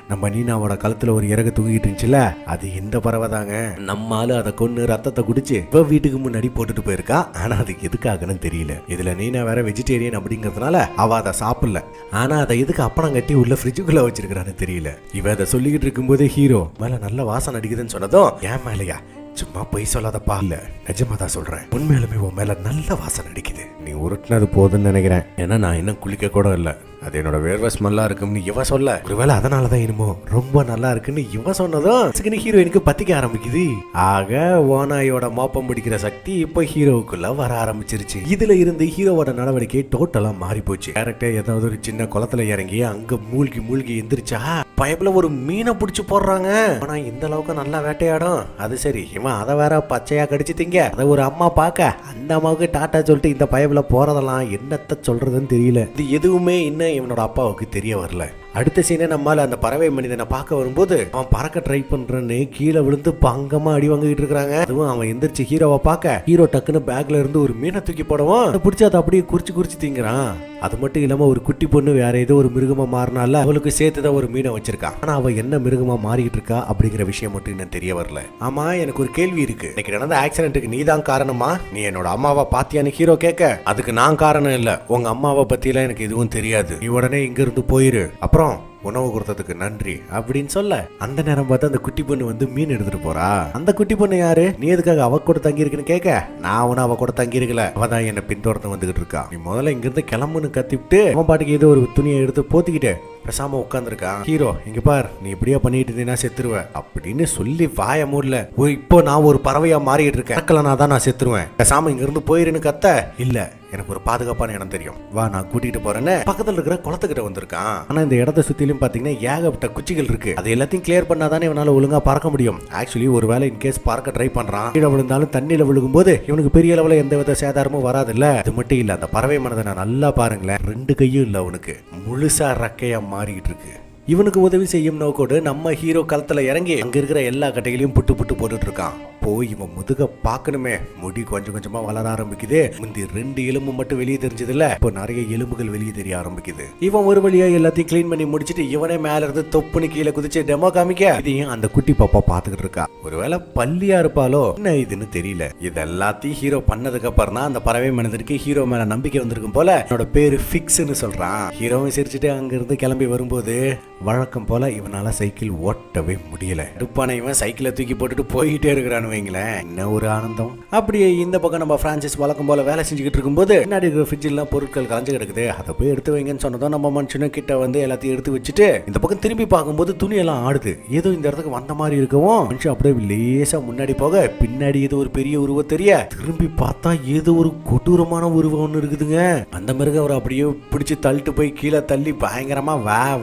Speaker 1: நம்ம நீனாவோட கழுத்துல ஒரு இறகு தூங்கிட்டு இருந்துச்சுல, அது இந்த பறவை தாங்க. நம்ம ஆளு அதை கொன்னு ரத்தத்தை குடிச்சு இவ வீட்டுக்கு முன்னாடி போட்டுட்டு போயிருக்கா. ஆனா அதுக்கு எதுக்காகன்னு தெரியல. இதுல நீனா வேற வெஜிடேரியன் அப்படிங்கறதுனால அவ அதை சாப்பிடல. ஆனா அதை எதுக்கு அப்படம் கட்டி உள்ள ஃப்ரிட்ஜுக்குள்ள வச்சிருக்கான்னு தெரியல. இவ அதை சொல்லிக்கிட்டு இருக்கும் போதே ஹீரோ மேல நல்ல வாசனை அடிக்குதுன்னு சொன்னதும், ஏன் மேலையா, சும்மா பொய் சொல்லாதப்பா, இல்ல நிஜமா தான் சொல்றேன், உண்மையிலுமே உன் மேல நல்ல வாசனை அடிக்குது. நீ உருட்டினது போதுன்னு நினைக்கிறேன். ஏன்னா நான் இன்னும் குளிக்க கூட இல்லை, அது என்னோட வேர்வை ஸ்மெல்லா இருக்கும்னு இவ சொல்ல, ஒருவேளை அதனாலதான் என்னமோ ரொம்ப நல்லா இருக்குன்னு இவ சொன்னதும் ஹீரோயினுக்கு பத்திக்க ஆரம்பிக்குது. ஆக ஓநாயோட மோப்பம் பிடிக்கிற சக்தி இப்ப ஹீரோவுக்குள்ள வர ஆரம்பிச்சிருச்சு. இதுல இருந்து ஹீரோவோட நடவடிக்கை டோட்டலா மாறி போச்சு. கேரக்டர் ஏதாவது ஒரு சின்ன குளத்துல இறங்கி அங்க மூழ்கி எந்திரிச்சா பயப்புல ஒரு மீனை பிடிச்சு போடுறாங்க. ஆனா இந்த அளவுக்கு நல்லா வேட்டையாடும். அது சரி, இவன் அதை வேற பச்சையா கடிச்சு திங்க. அதை ஒரு அம்மா பார்க்க அந்த அம்மாவுக்கு டாட்டா சொல்லிட்டு இந்த பயப்புல போறதெல்லாம் என்னத்த சொல்றதுன்னு தெரியல. இது எதுவுமே இன்னும் இவனோட அப்பாவுக்கு தெரிய வரல. அடுத்த சீனே நம்மால அந்த பறவை மனிதனை பார்க்க வரும்போது அவன் பறக்க ட்ரை பண்றன்னு கீழே விழுந்து பங்கமா அடி வாங்கிட்டு இருக்காங்க. அதுவும் அவன் எந்திரிச்சு ஹீரோவை பார்க்க ஹீரோ டக்குன்னு பேக்ல இருந்து ஒரு மீனை தூக்கி போடவும் அதை பிடிச்சி அதை அப்படியே குறிச்சு திங்கிறான். அது மட்டும் இல்லாம ஒரு குட்டி பொண்ணு வேற ஏதோ ஒரு மிருகமா மாறினால அவளுக்கு சேர்த்துதான் ஒரு மீனை வச்சிருக்கான். ஆனா அவ என்ன மிருகமா மாறிக்கிட்டு இருக்கா அப்படிங்கிற விஷயம் மட்டும் இன்னும் தெரிய வரல. ஆமா, எனக்கு ஒரு கேள்வி இருக்கு. இன்னைக்கு நடந்த ஆக்சிடென்ட்டுக்கு நீ தான் காரணமா? நீ என்னோட அம்மாவை பாத்தியான்னு ஹீரோ கேட்க, அதுக்கு நான் காரணம் இல்ல, உங்க அம்மாவை பத்தி எல்லாம் எனக்கு எதுவும் தெரியாது, நீ உடனே இங்க இருந்து போயிரு, அப்புறம் உணவு கொடுத்ததுக்கு நன்றி அப்படின்னு சொல்ல, அந்த நேரம் பார்த்து அந்த குட்டி பொண்ணு வந்து மீன் எடுத்துட்டு போறா. அந்த குட்டி பொண்ணு யாரு, நீ எதுக்காக அவ கூட தங்கி இருக்குன்னு கேட்க, நான் உன அவ கூட தங்கி இருக்கல, அவதான் என்ன பின்தொடர்ந்து வந்துகிட்டு இருக்கா, நீ முதல்ல இங்க இருந்து கிளம்புன்னு கத்திவிட்டு அவன் பாட்டுக்கு ஏதோ ஒரு துணியை எடுத்து போத்திக்கிட்டு பேசாம உட்காந்துருக்கான். ஹீரோ, இங்க பார், நீ இப்படியா பண்ணிட்டு இருந்தீங்கன்னா செத்துருவ அப்படின்னு சொல்லி வாய மூடல. இப்போ நான் ஒரு பறவையா மாறிட்டு இருக்கேன், தான் நான் செத்துருவேன், பேசாம இங்க இருந்து போயிருன்னு கத்த, இல்ல எனக்கு ஒரு பாதுகாப்பான இடம் தெரியும், வா நான் கூட்டிட்டு போறேன்னு பக்கத்துல இருக்கிற குளத்துக்கிட்ட வந்திருக்கான். ஆனா இந்த இடத்த சுத்திலும் பாத்தீங்கன்னா ஏகப்பட்ட குச்சிகள் இருக்கு. அது எல்லாத்தையும் கிளியர் பண்ணாதானே இவனால ஒழுங்கா பறக்க முடியும். ஆக்சுவலி ஒரு வேளை இன்கேஸ் பறக்க ட்ரை பண்றான், கீழே விழுந்தாலும் தண்ணியில விழுகும் போது இவனுக்கு பெரிய அளவுல எந்த வித சேதாரமும் வராது இல்ல. அது மட்டும் இல்ல, அந்த பறவை மனதை நல்லா பாருங்களேன், 2 கையும் இல்ல, அவனுக்கு முழுசா ரக்கையா மாறிக்கிட்டு இருக்கு. இவனுக்கு உதவி செய்யும் நோக்கோடு நம்ம ஹீரோ களத்துல இறங்கி அங்க இருக்கிற எல்லா கட்டைகளையும் புட்டு போட்டுட்டு இருக்கான். போய் இவன் முதுக பாக்கணுமே, முடி கொஞ்சம் கொஞ்சமா வளர ஆரம்பிக்குது. முந்தி 2 எலும்பு மட்டும் வெளியே தெரிஞ்சது இல்ல, இப்போ நிறைய எலும்புகள் வெளியே தெரிய ஆரம்பிக்குது. இவன் ஒரு வழியா எல்லாத்தையும் கிளீன் பண்ணி முடிச்சிட்டு இவனே மேல இருந்து தொப்புனு கீழே குதிச்சு டெமோ காமிக்க, இதையும் அந்த குட்டி பாப்பா பாத்துக்கிட்டு இருக்கா. ஒருவேளை பள்ளியா இருப்பாலோ என்ன இதுன்னு தெரியல. இது எல்லாத்தையும் ஹீரோ பண்ணதுக்கு அப்புறம் தான் அந்த பறவை மனிதனுக்கு ஹீரோ மேல நம்பிக்கை வந்திருக்கும் போல என்னோட பேரு ஃபிக்ஸ்னு சொல்றான். ஹீரோவும் சிரிச்சுட்டு அங்க இருந்து கிளம்பி வரும்போது வழக்கம் போல இவனால சைக்கிள் ஓட்டவே முடியல. துப்பான இவன் சைக்கிளை தூக்கி போட்டுட்டு போயிட்டே இருக்கிறான்னு வைங்களேன், என்ன ஒரு ஆனந்தம். அப்படியே இந்த பக்கம் நம்ம பிரான்சிஸ் வழக்கம் போல வேலை செஞ்சுக்கிட்டு இருக்கும்போது பின்னாடி இருக்கிற ஃப்ரிட்ஜில் பொருட்கள் கலைஞ்சு கிடக்குது, அதை போய் எடுத்து வைங்கன்னு சொன்னதும் நம்ம மனுஷனும் கிட்ட வந்து எல்லாத்தையும் எடுத்து வச்சுட்டு இந்த பக்கம் திரும்பி பார்க்கும்போது துணியெல்லாம் ஆடுது. ஏதோ இந்த இடத்துக்கு வந்த மாதிரி இருக்கவும் மனுஷன் அப்படியே லேசா முன்னாடி போக பின்னாடி ஏதோ ஒரு பெரிய உருவம் தெரிய, திரும்பி பார்த்தா ஏதோ ஒரு கொடூரமான உருவம் ஒன்று இருக்குதுங்க. அந்த மிருகம் அவர் அப்படியே பிடிச்சி தள்ளிட்டு போய் கீழே தள்ளி பயங்கரமா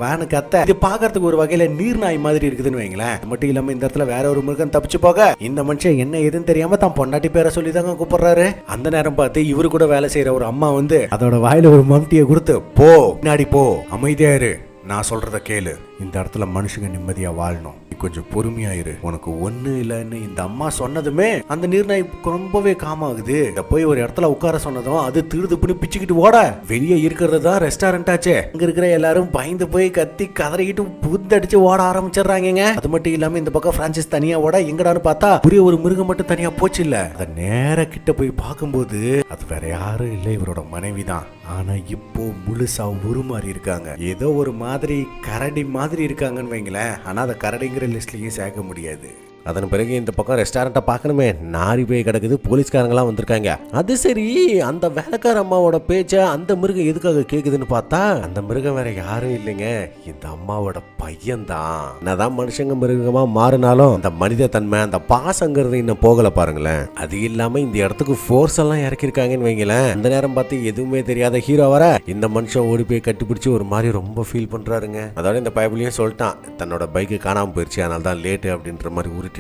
Speaker 1: வேன்னு கத்த, இது பாக்கிறதுக்கு ஒரு வகையில நீர் நாய் மாதிரி இருக்குதுன்னு வைங்களேன். மட்டும் இல்லாம இந்த இடத்துல வேற ஒரு மிருகம் தப்பிச்சு போக இந்த மனுஷன் மனுஷன் என்ன ஏதுன்னு தெரியாம தான் பொண்டாட்டி பேரை சொல்லி தாங்க கூப்பிடுறாரு. அந்த நேரம் பார்த்து இவரு கூட வேலை செய்யற ஒரு அம்மா வந்து அதோட வாயில ஒரு மம்டியை கொடுத்து, போ பின்னாடி போ, அமைதியா இரு, நான் சொல்றத கேளு, இந்த இடத்துல மனுஷங்க நிம்மதியா வாழணும், கொஞ்சம் பொறுமையாயிரு, உனக்கு ஒண்ணு இல்லைன்னு இந்த அம்மா சொன்னதுமே அந்த நீர்நாய் ரொம்பவே காமாகுது. போய் ஒரு இடத்துல உட்கார சொன்னதும் அது திருதுப்புன்னு பிச்சுக்கிட்டு ஓட, வெளியே இருக்கிறது தான் ரெஸ்டாரண்ட் ஆச்சே. இங்க இருக்கிற எல்லாரும் பயந்து போய் கத்தி கதறிக்கிட்டு புத்தடிச்சு ஓட ஆரம்பிச்சிடுறாங்க. அது மட்டும் இல்லாம இந்த பக்கம் பிரான்சிஸ் தனியா ஓட, எங்கடான்னு பார்த்தா ஒரே ஒரு மிருகம் மட்டும் தனியா போச்சு இல்ல. அத நேர கிட்ட போய் பார்க்கும்போது அது வேற யாரும் இல்லை, இவரோட மனைவி தான். ஆனா இப்போ முழுசா உருமாறி இருக்காங்க, ஏதோ ஒரு மாதிரி கரடி மாதிரி இருக்காங்கன்னு வைங்களேன். ஆனா அதை கரடிங்கிற லிஸ்ட்லயும் சேர்க்க முடியாது. அதன் பிறகு இந்த பக்கம் ரெஸ்டாரண்ட்டை பார்க்கணுமே, நாரி போய் கிடக்குது, போலீஸ்காரங்களாம் வந்திருக்காங்க. அது சரி, அந்த வேலைக்கார அம்மாவோட பேச்ச அந்த மிருகம் எதுக்காக கேக்குதுன்னு பார்த்தா அந்த மிருகம் வேற யாரும் இல்லைங்க, இந்த அம்மாவோட பையன் தான். என்னதான் மனுஷங்க மிருகமா மாறினாலும் அந்த மனித தன்மை, அந்த பாசங்கிறது இன்னும் போகல பாருங்களேன். அது இல்லாம இந்த இடத்துக்கு ஃபோர்ஸ் எல்லாம் இறக்கிருக்காங்கன்னு வைங்களேன். அந்த நேரம் பார்த்து எதுவுமே தெரியாத ஹீரோ வர இந்த மனுஷன் ஓடி போய் கட்டிப்பிடிச்சு ஒரு மாதிரி ரொம்ப ஃபீல் பண்றாருங்க. அதோட இந்த பைபிளையும் சொல்லிட்டான், தன்னோட பைக்கு காணாம போயிருச்சு, அதனால தான் லேட்டு அப்படின்ற மாதிரி உருட்டிட்டான்.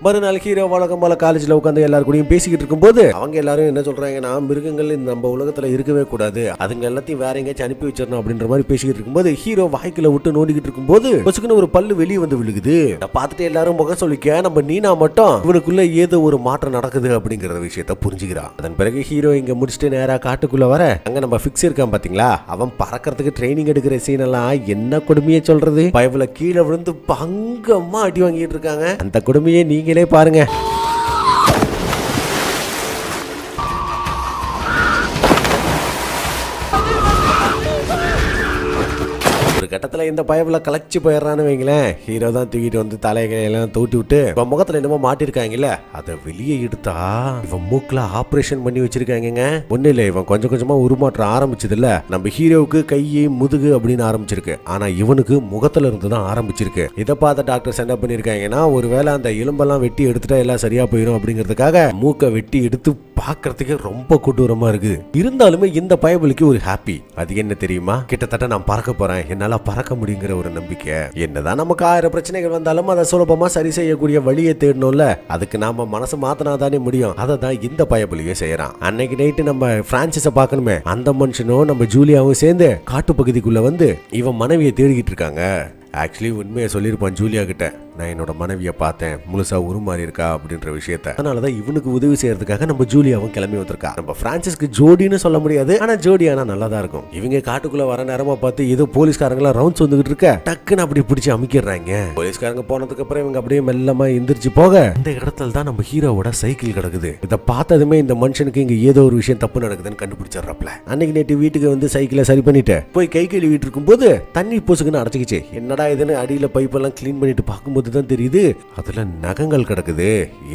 Speaker 1: மறுநாள் ஹீரோ வழக்கம் போல காலேஜ்ல உட்காந்து எல்லாரும் கூடயும் பேசிக்கிட்டு இருக்கும்போது அவங்க எல்லாரும் என்ன சொல்றாங்கன்னா, மிருகங்கள் நம்ம உலகத்துல இருக்கவே கூடாது, அதுங்க எல்லாத்தையும் வேற எங்கேயாச்சும் அனுப்பி வச்சிடணும் அப்படின்ற மாதிரி பேசிக்கிட்டு இருக்கும்போது ஹீரோ வாய்க்குள்ள விட்டு நோண்டிக்கிட்டு இருக்கும்போது பொசுக்குன்னு ஒரு பல்லு வெளியே வந்து விழுகுது. பார்த்துட்டு எல்லாரும் முகம் சொல்லிக்க, நம்ம நீனா மட்டும் இவனுக்குள்ள ஏதோ ஒரு மாற்றம் நடக்குது அப்படிங்கிற விஷயத்த புரிஞ்சுக்கிறான். அதன் பிறகு ஹீரோ இங்க முடிச்சுட்டு நேரா காட்டுக்குள்ள வர, அங்க நம்ம ஃபிக்ஸ் இருக்கான் பாத்தீங்களா, அவன் பறக்கிறதுக்கு ட்ரைனிங் எடுக்கிற சீன் எல்லாம் என்ன கொடுமையே சொல்றது. பயவுல கீழே விழுந்து பங்கமா அடி வாங்கிட்டு இருக்காங்க. அந்த கொடுமையை நீங்களே பாருங்க. கட்டத்துல இந்த பயவுல கலச்சி போயிடறான்னு வைங்களேன். ஹீரோ தான் தூக்கிட்டு வந்து தலைகையெல்லாம் தூட்டி விட்டு இவன் முகத்துல என்னமோ மாட்டிருக்காங்கல்ல, அதை வெளியே எடுத்தா இவன் மூக்குல ஆபரேஷன் பண்ணி வச்சிருக்காங்க. ஒண்ணு இல்ல, இவன் கொஞ்சம் கொஞ்சமா உருமாற்றம் ஆரம்பிச்சது இல்ல. நம்ம ஹீரோவுக்கு கையை முதுகு அப்படின்னு ஆரம்பிச்சிருக்கு, ஆனா இவனுக்கு முகத்துல இருந்து தான் ஆரம்பிச்சிருக்கு. இதை பார்த்த டாக்டர்ஸ் என்ன பண்ணிருக்காங்கன்னா, ஒருவேளை அந்த எலும்பெல்லாம் வெட்டி எடுத்துட்டா எல்லாம் சரியா போயிடும் அப்படிங்கிறதுக்காக மூக்கை வெட்டி எடுத்து பார்க்கறதுக்கு ரொம்ப கொடூரமா இருக்கு. இருந்தாலுமே இந்த பயபுலிக்கு ஒரு ஹாப்பி. அது என்ன தெரியுமா, கிட்டத்தட்ட நான் பறக்க போறேன், என்னால பறக்க முடியுங்கிற ஒரு நம்பிக்கை. என்னதான் நமக்கு 1000 பிரச்சனைகள் வந்தாலும் அதை சுலபமா சரி செய்யக்கூடிய வழியை தேடணும்ல, அதுக்கு நாம மனசு மாத்தினாதானே முடியும். அதை தான் இந்த பயபுலியை செய்யறான். அன்னைக்கு நைட்டு நம்ம பிரான்சிஸ பார்க்கணுமே, அந்த மனுஷனும் நம்ம ஜூலியாவும் சேர்ந்து காட்டு பகுதிக்குள்ள வந்து இவன் மனைவியை தேடிக்கிட்டு இருக்காங்க. ஆக்சுவலி உண்மையை சொல்லியிருப்பான் ஜூலியா கிட்ட, நான் என்னோட மனைவியை பார்த்தேன், முழுசா உருமாறி இருக்கா அப்படின்ற விஷயத்த. அதனாலதான் இவனுக்கு உதவி செய்யறதுக்காக நம்ம ஜூலியாவும் கிளம்பி வந்திருக்கா. நம்ம பிரான்சிஸ்க்கு ஜோடின்னு சொல்ல முடியாது, ஆனா ஜோடி ஆனா நல்லா தான் இருக்கும். இவங்க காட்டுக்குள்ள வர நேரமா பார்த்து ஏதோ போலீஸ்காரங்களா ரவுண்ட்ஸ் வந்துகிட்டு இருக்க, டக்குன்னு அப்படி பிடிச்சி அமைக்கிறாங்க. போலீஸ்காரங்க போனதுக்கு அப்புறம் இவங்க அப்படியே மெல்லமா எந்திரிச்சு போக, இந்த இடத்துல தான் நம்ம ஹீரோவோட சைக்கிள் கிடக்குது. இதை பார்த்ததுமே இந்த மனுஷனுக்கு இங்க ஏதோ ஒரு விஷயம் தப்பு நடக்குதுன்னு கண்டுபிடிச்சிடறாப்ல. அன்னைக்கு நேற்று வீட்டுக்கு வந்து சைக்கிளை சரி பண்ணிட்டு போய் கை கழுவிட்டு இருக்கும் போது தண்ணி பொசுக்குன்னு அடைச்சிக்கிச்சு. என்னடா இதுன்னு அடியில பைப்பெல்லாம் கிளீன் பண்ணிட்டு பார்க்கும்போது தான் தெரியுது அதுல நகங்கள் கிடக்குது.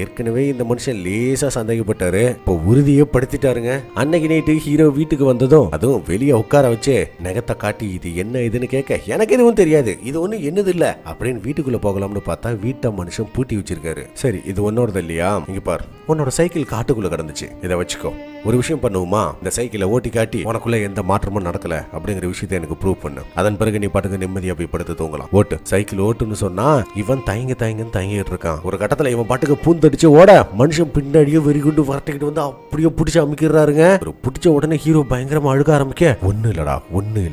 Speaker 1: ஏற்கனவே இந்த மனுஷன் லேசா சந்தேகப்பட்டாரு, இப்போ உறுதியே படுத்திட்டாருங்க. அன்னைக்கு நைட்டு ஹீரோ வீட்டுக்கு வந்ததும் அதுவும் வெளியே உட்கார வச்சு நகத்தை காட்டி இது என்ன இதுன்னு கேட்க, எனக்கு எதுவும் தெரியாது, இது ஒண்ணு என்னது இல்ல அப்படின்னு வீட்டுக்குள்ள போகலாம்னு பார்த்தா வீட்டை மனுஷன் பூட்டி வச்சிருக்காரு. சரி, இது உன்னோடது இல்லையா, இங்க பாரு, உன்னோட சைக்கிள் காட்டுக்குள்ள கிடந்துச்சு, இதை வச்சுக்கோ. ஒரு விஷயம் பண்ணுவோமா, இந்த சைக்கிளை ஓட்டி காட்டி உனக்குள்ள எந்த மாற்றமும் நடக்கல அப்படிங்கிற விஷயத்தை எனக்கு ப்ரூவ் பண்ணு. அதன் பிறகு நீ பாட்டுக்கு நிம்மதியா போய் படுத்து தூங்கலாம். ஓட்டு சைக்கிள் ஓட்டுன்னு சொன்னா இவன் தயங்கிட்டு இருக்கான். ஒரு கட்டத்துல இவன் பாட்டுக்கு பூந்தடிச்சு ஓட, மனுஷன் பின்னாடியே வெறிகுண்டு வரட்டிக்கிட்டு வந்து அப்படியே பிடிச்சு அமைக்கிறாருங்க. ஒரு பிடிச்ச உடனே ஹீரோ பயங்கரமா அழுக ஆரம்பிக்க, ஒண்ணு இல்லடா, ஒண்ணு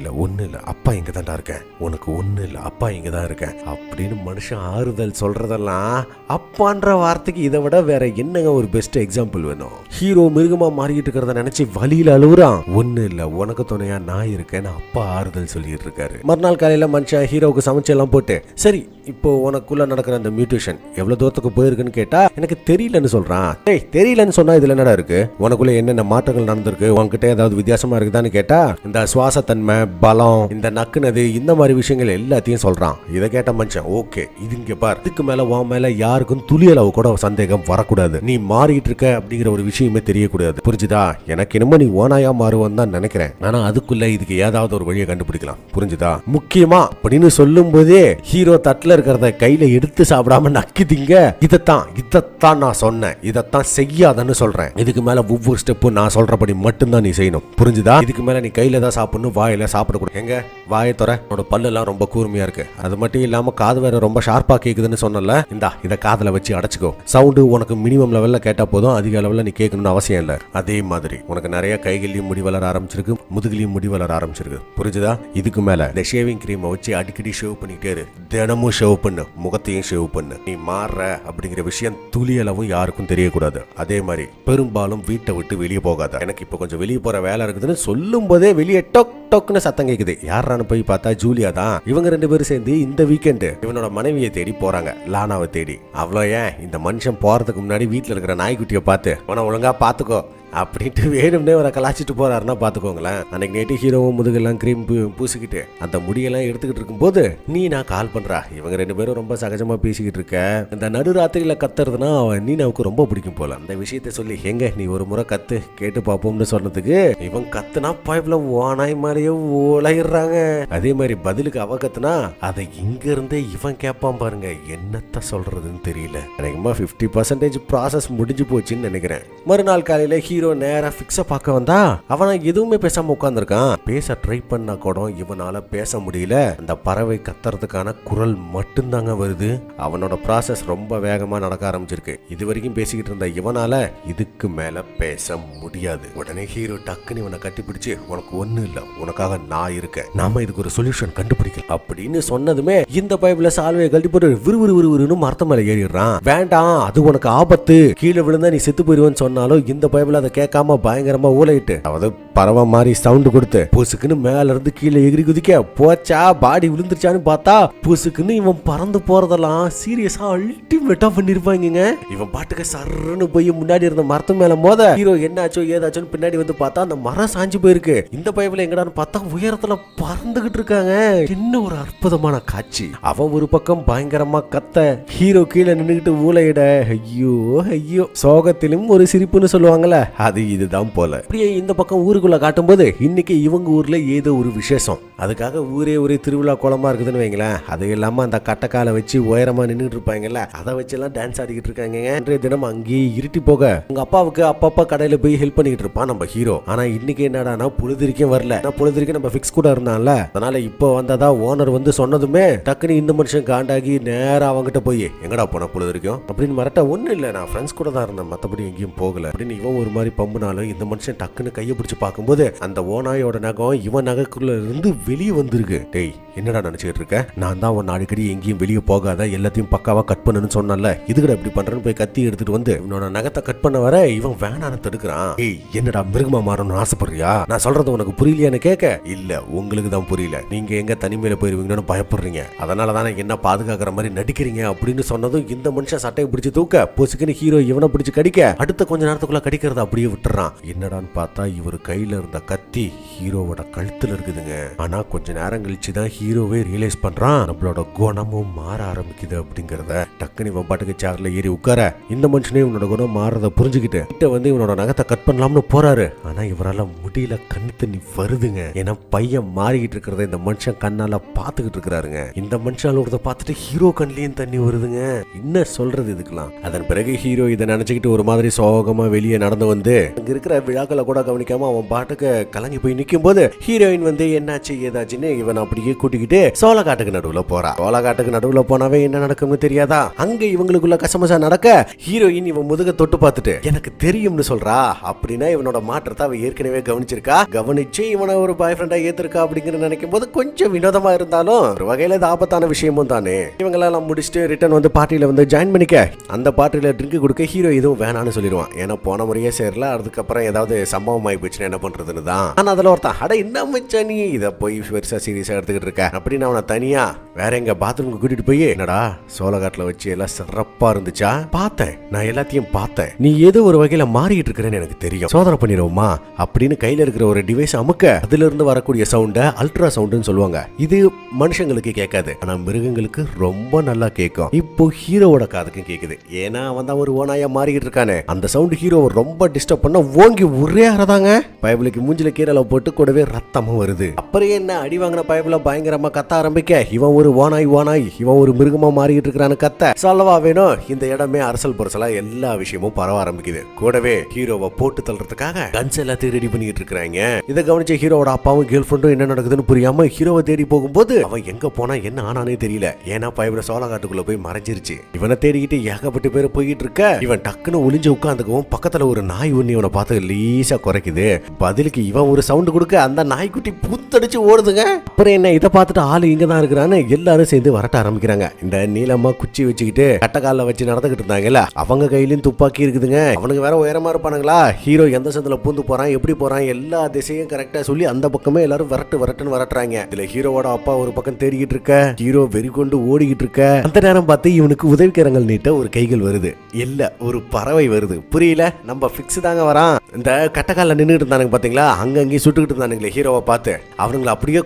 Speaker 1: இல்ல, அப்பா இங்க தான்டா இருக்கேன், உனக்கு ஒண்ணு இல்ல, அப்பா இங்க தான் இருக்கேன் அப்படின்னு மனுஷன் ஆறுதல் சொல்றதெல்லாம் அப்பான்ற வார்த்தைக்கு இதை விட வேற என்னங்க ஒரு பெஸ்ட் எக்ஸாம்பிள் வேணும். ஹீரோ மிருகமா மாறி இருக்கிறத நினைச்சு வழியில அழுகுறான். ஒண்ணு இல்ல, உனக்கு துணையா நான் இருக்கேன்னு அப்பா ஆறுதல் சொல்லிட்டு இருக்காரு. மறுநாள் காலையில மனுஷன் ஹீரோவுக்கு சமைச்செல்லாம் போட்டு, சரி இப்போ உனக்குள்ள நடக்கிற அந்த மியூட்டேஷன் எவ்வளவு தூரத்துக்கு போயிருக்குன்னு கேட்டா எனக்கு தெரியலன்னு சொல்றான். டேய், தெரியலன்னு சொன்னா இதுல என்னடா இருக்கு, உனக்குள்ள என்னென்ன மாற்றங்கள் நடந்திருக்கு, உன்கிட்ட ஏதாவது வித்தியாசமா இருக்குதான்னு கேட்டா இந்த சுவாசத்தன்மை, பலம், இந்த நக்குனது, இந்த மாதிரி விஷயங்கள் எல்லாத்தையும் சொல்றான். இதை கேட்ட மனுஷன், ஓகே, இது இங்க பார், இதுக்கு மேல உன் மேல யாருக்கும் துளியளவு கூட சந்தேகம் வரக்கூடாது, நீ மாறிட்டு இருக்க அப்படிங்கிற ஒரு விஷயமே தெரியக்கூடாது, புரிஞ்சுதா? எனக்கு என்னமோ நீ ஓனாயா மாறுவான்னு தான் நினைக்கிறேன், ஆனா அதுக்குள்ள இதுக்கு ஏதாவது ஒரு வழியை கண்டுபிடிக்கலாம், புரிஞ்சுதா? முக்கியமா அப்படின்னு சொல்லும் சொல்லும் போதே ஹீரோ தட்டுல இருக்கிறத கையில எடுத்து சாப்பிடாம நக்கிதீங்க. இதத்தான் நான் சொன்னேன், இதத்தான் செய்யாதன்னு சொல்றேன். இதுக்கு மேல ஒவ்வொரு ஸ்டெப்பும் நான் சொல்றபடி மட்டும்தான் நீ செய்யணும், புரிஞ்சுதா? இதுக்கு மேல நீ கையில தான் சாப்பிடணும், வாயில சாப்பிடக்கூடாது. எங்க வாயை தர, உன்னோட பல்லு எல்லாம் ரொம்ப கூர்மையா இருக்கு, அது மட்டும் இல்லாம காது வேற ரொம்ப ஷார்ப்பா கேக்குதுன்னு சொன்னல, இந்தா இத காதுல வச்சு அடைச்சுக்கோ. சவுண்டு உனக்கு மினிமம் லெவல்ல கேட்டா போதும், அதிக லெவல்ல நீ கேட்கணும்னு அவசியம் இல்ல. அதே மாதிரி உனக்கு நிறைய கைகள்லயும் முடி வளர ஆரம்பிச்சிருக்கு, முதுகுலயும் முடி வளர ஆரம்பிச்சிருக்கு, புரிஞ்சுதா? இதுக்கு மேல இந்த ஷேவிங் கிரீமை வச்சு அடிக்கடி ஷேவ் பண்ணிட்டே இரு, தினமும் ஷேவ் பண்ணு, முகத்தையும் ஷேவ் பண்ணு. நீ மாறுற அப்படிங்கிற விஷயம் துளியளவும் யாருக்கும் தெரியக்கூடாது. அதே மாதிரி பெரும்பாலும் வீட்டை விட்டு வெளியே போகாத. எனக்கு இப்போ கொஞ்சம் வெளியே போற வேலை இருக்குதுன்னு சொல்லும் போதே வெளியே டொக் டொக்னு சத்தம் கேக்குது. யாரான்னு போய் பார்த்தா ஜூலியா தான். இவங்க 2 பேரும் சேர்ந்து இந்த வீக்கெண்டு இவனோட மனைவியை தேடி போறாங்க, லானாவை தேடி. அவ்வளோ ஏன், இந்த மனுஷன் போறதுக்கு முன்னாடி வீட்டுல இருக்கிற நாய்க்குட்டியை பார்த்து உன ஒழுங்கா பாத்துக்கோ அப்படின்ட்டு வேணும்னே அவரை கலாச்சிட்டு போறாருன்னா பாத்துக்கோங்களேன். அன்னைக்கு நேற்று ஹீரோவும் முதுகெல்லாம் கிரீம் பூசிக்கிட்டு அந்த முடியெல்லாம் எடுத்துக்கிட்டு இருக்கும் போது நீ நான் கால் பண்றா. இவங்க 2 பேரும் ரொம்ப சகஜமா பேசிக்கிட்டு இருக்க. இந்த நடுராத்திரியில கத்துறதுன்னா நீனாவுக்கு ரொம்ப பிடிக்கும் போல. அந்த விஷயத்த சொல்லி எங்க நீ ஒரு முறை கத்து கேட்டு பாப்போம்னு சொன்னதுக்கு இவன் கத்துனா பாய்ப்புல ஓனாய் மாதிரியே ஓலையிடுறாங்க. அதே மாதிரி பதிலுக்கு அவ கத்துனா அதை இங்க இருந்தே இவன் கேட்பான் பாருங்க. என்னத்த சொல்றதுன்னு தெரியல. எனக்குமா 50% ப்ராசஸ் முடிஞ்சு போச்சுன்னு நினைக்கிறேன். மறுநாள் காலையில ஹீரோ நேரா ஃபிக்ஸ பார்க்க வந்தா அவனா எதுவுமே பேசாம உட்கார்ந்துருக்கான். பேச ட்ரை பண்ணா கூட இவனால பேச முடியல. அந்த பறவை கத்துறதுக்கான குரல் மட்டும்தாங்க வருது. அவனோட ப்ராசஸ் ரொம்ப வேகமா நடக்க ஆரம்பிச்சிருக்கு. இது வரைக்கும் பேசிக்கிட்டு இருந்த இவனால இதுக்கு மேல பேச முடியாது. உடனே ஹீரோ டக்குன்னு இவனை கட்டிப்பிடிச்சு, உனக்கு ஒண்ணு இல்ல, உனக்காக நான் இருக்கேன், நாம இதுக்கு ஒரு சொல்யூஷன் கண்டுபிடிக்கலாம் அப்படின்னு சொன்னதுமே இந்த பைப்ல சால்வையை கழட்டி போட்டு விறுவிறுன்னு மரத்த மேல ஏறிடுறான். வேண்டாம், அது உனக்கு ஆபத்து, கீழே விழுந்தா நீ செத்து போயிருவேன்னு சொன்னாலும் இந்த பைப்ல அதை கேட்காம பயங்கரமா ஊலையிட்டு அதாவது பறவை மாதிரி சவுண்ட் கொடுத்து பூசுக்குன்னு மேல இருந்து கீழே எகிரி குதிக்க போச்சா, பாடி விழுந்துருச்சான்னு பார்த்தா பூசுக்குன்னு இவன் பறந்து போறதெல்லாம் சீரியஸா அல்டிமேட்டா பண்ணிருப்பாங்க. இவன் பாட்டுக்கு சர்ன்னு போய் முன்னாடி இருந்த மரத்து மேல மோத ஹீரோ என்னாச்சோ ஏதாச்சோன்னு பின்னாடி வந்து பார்த்தா அந்த மரம் சாஞ்சு போயிருக்கு. இந்த பைப்ல எங்கடான்னு பார்த்தா உயரத்துல பறந்துகிட்டு இருக்காங்க. என்ன ஒரு அற்புதமான காட்சி. அவன் ஒரு பக்கம் பயங்கரமா கத்த, ஹீரோ கீழே நின்னுகிட்டு ஊலையிட, ஐயோ ஐயோ, சோகத்திலும் ஒரு சிரிப்புன்னு சொல்லுவாங்கல்ல, அது இதுதான் போல. அப்படியே இந்த பக்கம் ஊருக்குள்ள காட்டும் போது இன்னைக்கு இவங்க ஊர்ல ஏதோ ஒரு விசேஷம். அதுக்காக ஊரே ஒரே திருவிழா கோலமா இருக்குதுன்னு வைங்களேன். அது இல்லாம அந்த கட்டக்கால வச்சு உயரமா நின்றுட்டு இருப்பாங்கல்ல, அதை வச்செல்லாம் டான்ஸ் ஆடிக்கிட்டு இருக்காங்க. இன்றைய தினம் அங்கேயே இருட்டி போக உங்க அப்பாவுக்கு அப்பப்பா கடையில போய் ஹெல்ப் பண்ணிக்கிட்டு இருப்பான் நம்ம ஹீரோ. ஆனா இன்னைக்கு என்னடானா பொழுதுரிக்கும் வரல. பொழுதுரிக்கும் நம்ம ஃபிக்ஸ் கூட இருந்தான்ல, அதனால இப்போ வந்ததா ஓனர் வந்து சொன்னதுமே டக்குன்னு இந்த மனுஷன் காண்டாகி நேரா அவங்கிட்ட போய் எங்கடா போன பொழுதுரிக்கும் அப்படின்னு மறட்ட. ஒண்ணு இல்ல, நான் ஃப்ரெண்ட்ஸ் கூட தான் இருந்தேன், மத்தபடி எங்கேயும் போகல அப்படின்னு இவன் ஒரு மாதிரி பம்புனாலும் இந்த மனுஷன் டக்குன்னு கையை பிடிச்சு பார்க்கும்போது அந்த ஓனாயோட நகம் இவன் நகைக்குள்ள இருந்து வெளியே வந்திருக்கு. டேய் என்னடா நினைச்சிட்டு இருக்க, நான் தான் உன் அடிக்கடி எங்கேயும் வெளியே போகாத, எல்லாத்தையும் பக்காவா கட் பண்ணுன்னு சொன்னல, இதுக்கு இப்படி பண்றேன்னு போய் கத்தி எடுத்துட்டு வந்து இவனோட நகத்தை கட் பண்ண வர இவன் வேணான்னு தடுக்கிறான். ஏய் என்னடா மிருகமா மாறணும்னு ஆசைப்படுறியா, நான் சொல்றது உனக்கு புரியலையான்னு கேட்க, இல்ல உங்களுக்கு தான் புரியல, நீங்க எங்க தனிமையில போயிருவீங்கன்னு பயப்படுறீங்க, அதனால தானே என்ன பாதுகாக்கிற மாதிரி நடிக்கிறீங்க அப்படின்னு சொன்னதும் இந்த மனுஷன் சட்டையை பிடிச்சு தூக்க பொசுக்குன்னு ஹீரோ இவனை பிடிச்சு கடிக்க அடுத்த கொஞ்ச நேரத்துக்குள்ள கடிக்கிறத அப்படியே விட்டுறான். என்னடான்னு பார்த்தா இவர் கையில இருந்த கத்தி ஹீரோவோட கழுத்துல இருக்குதுங்க. ஆனா கொஞ்ச நேரம் கழிச்சு தான் ஹீரோவே ரியலைஸ் பண்றான் நம்மளோட குணமும் மாற ஆரம்பிக்குது அப்படிங்கறத. டக்குனு இவன் பாட்டுக்கு சேர்ல ஏறி உட்கார இந்த மனுஷனே இவனோட குணம் மாறத புரிஞ்சுக்கிட்டு கிட்ட வந்து இவனோட நகத்தை கட் பண்ணலாம்னு போறாரு. ஆனா இவரால முடியல, கண்ணு தண்ணி வருதுங்க. ஏன்னா பையன் மாறிக்கிட்டு இருக்கிறத இந்த மனுஷன் கண்ணால பாத்துக்கிட்டு இருக்கிறாருங்க. இந்த மனுஷால ஒருத்த பார்த்துட்டு ஹீரோ கண்ணிலையும் தண்ணி வருதுங்க. என்ன சொல்றது இதுக்கெல்லாம். அதன் பிறகு ஹீரோ இதை நினைச்சுக்கிட்டு ஒரு மாதிரி சோகமா வெளியே நடந்து வந்து அங்க இருக்கிற விழாக்களை கூட கவனிக்காம அவன் பாட்டுக்கு கலங்கி போய் நிக்கும் போது ஹீரோயின் வந்து என்னாச்சு ஏதாச்சுன்னு இவன் அப்படியே கூட்டிக்கிட்டு சோளக்காட்டுக்கு நடுவுல போறா. சோளக்காட்டுக்கு நடுவுல போனாவே என்ன நடக்கும்னு தெரியாதா. அங்க இவங்களுக்குள்ள கசமசா நடக்க ஹீரோயின் இவன் முதுக தொட்டு பார்த்துட்டு எனக்கு தெரியும்னு சொல்றா. அப்படின்னா இவனோட மாற்றத்தை அவ ஏற்கனவே கவனிச்சிருக்கா. கவனிச்சு இவனை ஒரு பாய் ஃப்ரெண்டா ஏத்திருக்கா அப்படிங்கிற நினைக்கும் போது கொஞ்சம் வினோதமா இருந்தாலும் ஒரு வகையில இது ஆபத்தான விஷயமும் தானே. இவங்களெல்லாம் முடிச்சுட்டு ரிட்டர்ன் வந்து பார்ட்டியில வந்து ஜாயின் பண்ணிக்க அந்த பார்ட்டியில ட்ரிங்க் கொடுக்க ஹீரோ எதுவும் வேணான்னு சொல்லிடுவான். ஏன்னா போன முறையே சேரல, அதுக்கப்புறம் ஏதாவது சம்பவம் ஆகி போச்சுன்னா என்ன பண்றதுன்னு தான். ஆனா அதுல ஒருத்தன் அட என்ன மச்சா நீ இதை போய் பெருசா சீரியஸா எடுத்துக்கிட்டு இருக்க அப்படின்னு அவனை தனியா வேற எங்க பாத்ரூமுக்கு கூட்டிட்டு போய் என்னடா சோளக்காட்டுல வச்சு எல்லாம் சிறப்பா இருந்துச்சா, பார்த்தேன், நான் எல்லாத்தையும் பார்த்தேன், நீ ஏதோ ஒரு வகையில மாறிட்டு இருக்கிறேன்னு எனக்கு தெரியும், சோதனை பண்ணிடுவோமா அப்படின்னு கையில இருக்கிற ஒரு டிவைஸ் அமுக்க அதுல இருந்து வரக்கூடிய சவுண்ட அல்ட்ரா சவுண்ட்னு சொல்லுவாங்க. இது மனுஷங்களுக்கு கேட்காது, ஆனா மிருகங்களுக்கு ரொம்ப நல்லா கேட்கும். இப்போ ஹீரோவோட காதுக்கும் கேக்குது. ஏன்னா அவன் தான் ஒரு ஓனாயா மாறிக்கிட்டு இருக்கானே. அந்த சவுண்ட் ஹீரோ ரொம்ப டிஸ்டர்ப் பண்ண ஓங்கி ஒரே அறதாங்க. பயபுலுக்கு மூஞ்சில கீரல போட்டு கூடவே ரத்தமும் வருது. அப்புறம் என்ன அடி வாங்கின பயபுல பயங்கரமா கத்த ஆரம்பிக்க, இவன் ஒரு ஓனாய் இவன் ஒரு மிருகமா மாறிட்டு இருக்கிறான்னு கத்த சொல்லவா வேணும். இந்த இடமே அரசல் புரசலா எல்லா விஷயமும் பரவ ஆரம்பிக்குது. கூடவே ஹீரோவை போட்டு தள்ளுறதுக்காக கன்ஸ் எல்லாத்தையும் ரெடி பண்ணிட்டு இருக்காங்க. இதை கவனிச்ச ஹீரோவோட அப்பாவும் கேர்ள் ஃப்ரெண்டும் என்ன நடக்குதுன்னு புரியாம ஹீரோவை தேடி போகும்போது அவன் எங்க போனா என்ன ஆனானே தெரியல. ஏன்னா பயபுல சோளக்காட்டுக்குள்ள போய் மறைஞ்சிருச்சு. இவனை தேடிக்கிட்டு ஏகப்பட்டு பேர் போயிட்டு இருக்க இவன் டக்குன்னு ஒளிஞ்சு உட்காந்துக்கவும் பக்கத்துல ஒரு நாய் ஒண்ணு இவனை பார்த்து லீசா குறைக்குது. பதிலுக்கு இவன் ஒரு சவுண்ட் கொடுக்க அந்த நாய்க்குட்டி பூத்தடிச்சு ஓடுதுங்க. அப்புறம் என்ன இதை பார்த்துட்டு ஆளு இங்க தான் இருக்கிறான்னு எல்லாரும் சேர்ந்து வரட்ட ஆரம்பிக்கிறாங்க. இந்த நீளமா குச்சி வச்சுக்கிட்டு கட்டக்கால வச்சு நடந்துகிட்டு இருந்தாங்கல்ல, அவங்க கையிலும் துப்பாக்கி இருக்குதுங்க. அவனுக்கு வேற உயரமா இருப்பானுங்களா. ஹீரோ எந்த சந்தில பூந்து போறான் எப்படி போறான் எல்லா திசையும் கரெக்டா சொல்லி அந்த பக்கமே எல்லாரும் வரட்டுன்னு வரட்டுறாங்க. இதுல ஹீரோவோட அப்பா ஒரு பக்கம் தேடிக்கிட்டு இருக்க, ஹீரோ வெறி கொண்டு ஓடிக்கிட்டு இருக்க. அந்த நேரம் பார்த்து இவனுக்கு உதவிக்கரங்கள் நீட்ட ஒரு கைகள் வருது. இல்ல ஒரு பறவை வருது. புரியல, நம்ம ஃபிக்ஸ் தாங்க வரான். இந்த கட்டக்கால நின்றுட்டு இருந்தானுங்க பாத்தீங்களா, அங்கங்கேயும் சுட்டுக்கிட்டு இருந்தானுங்களே ஹீரோவை பார்த்து, அவனுங்களை அப்படியே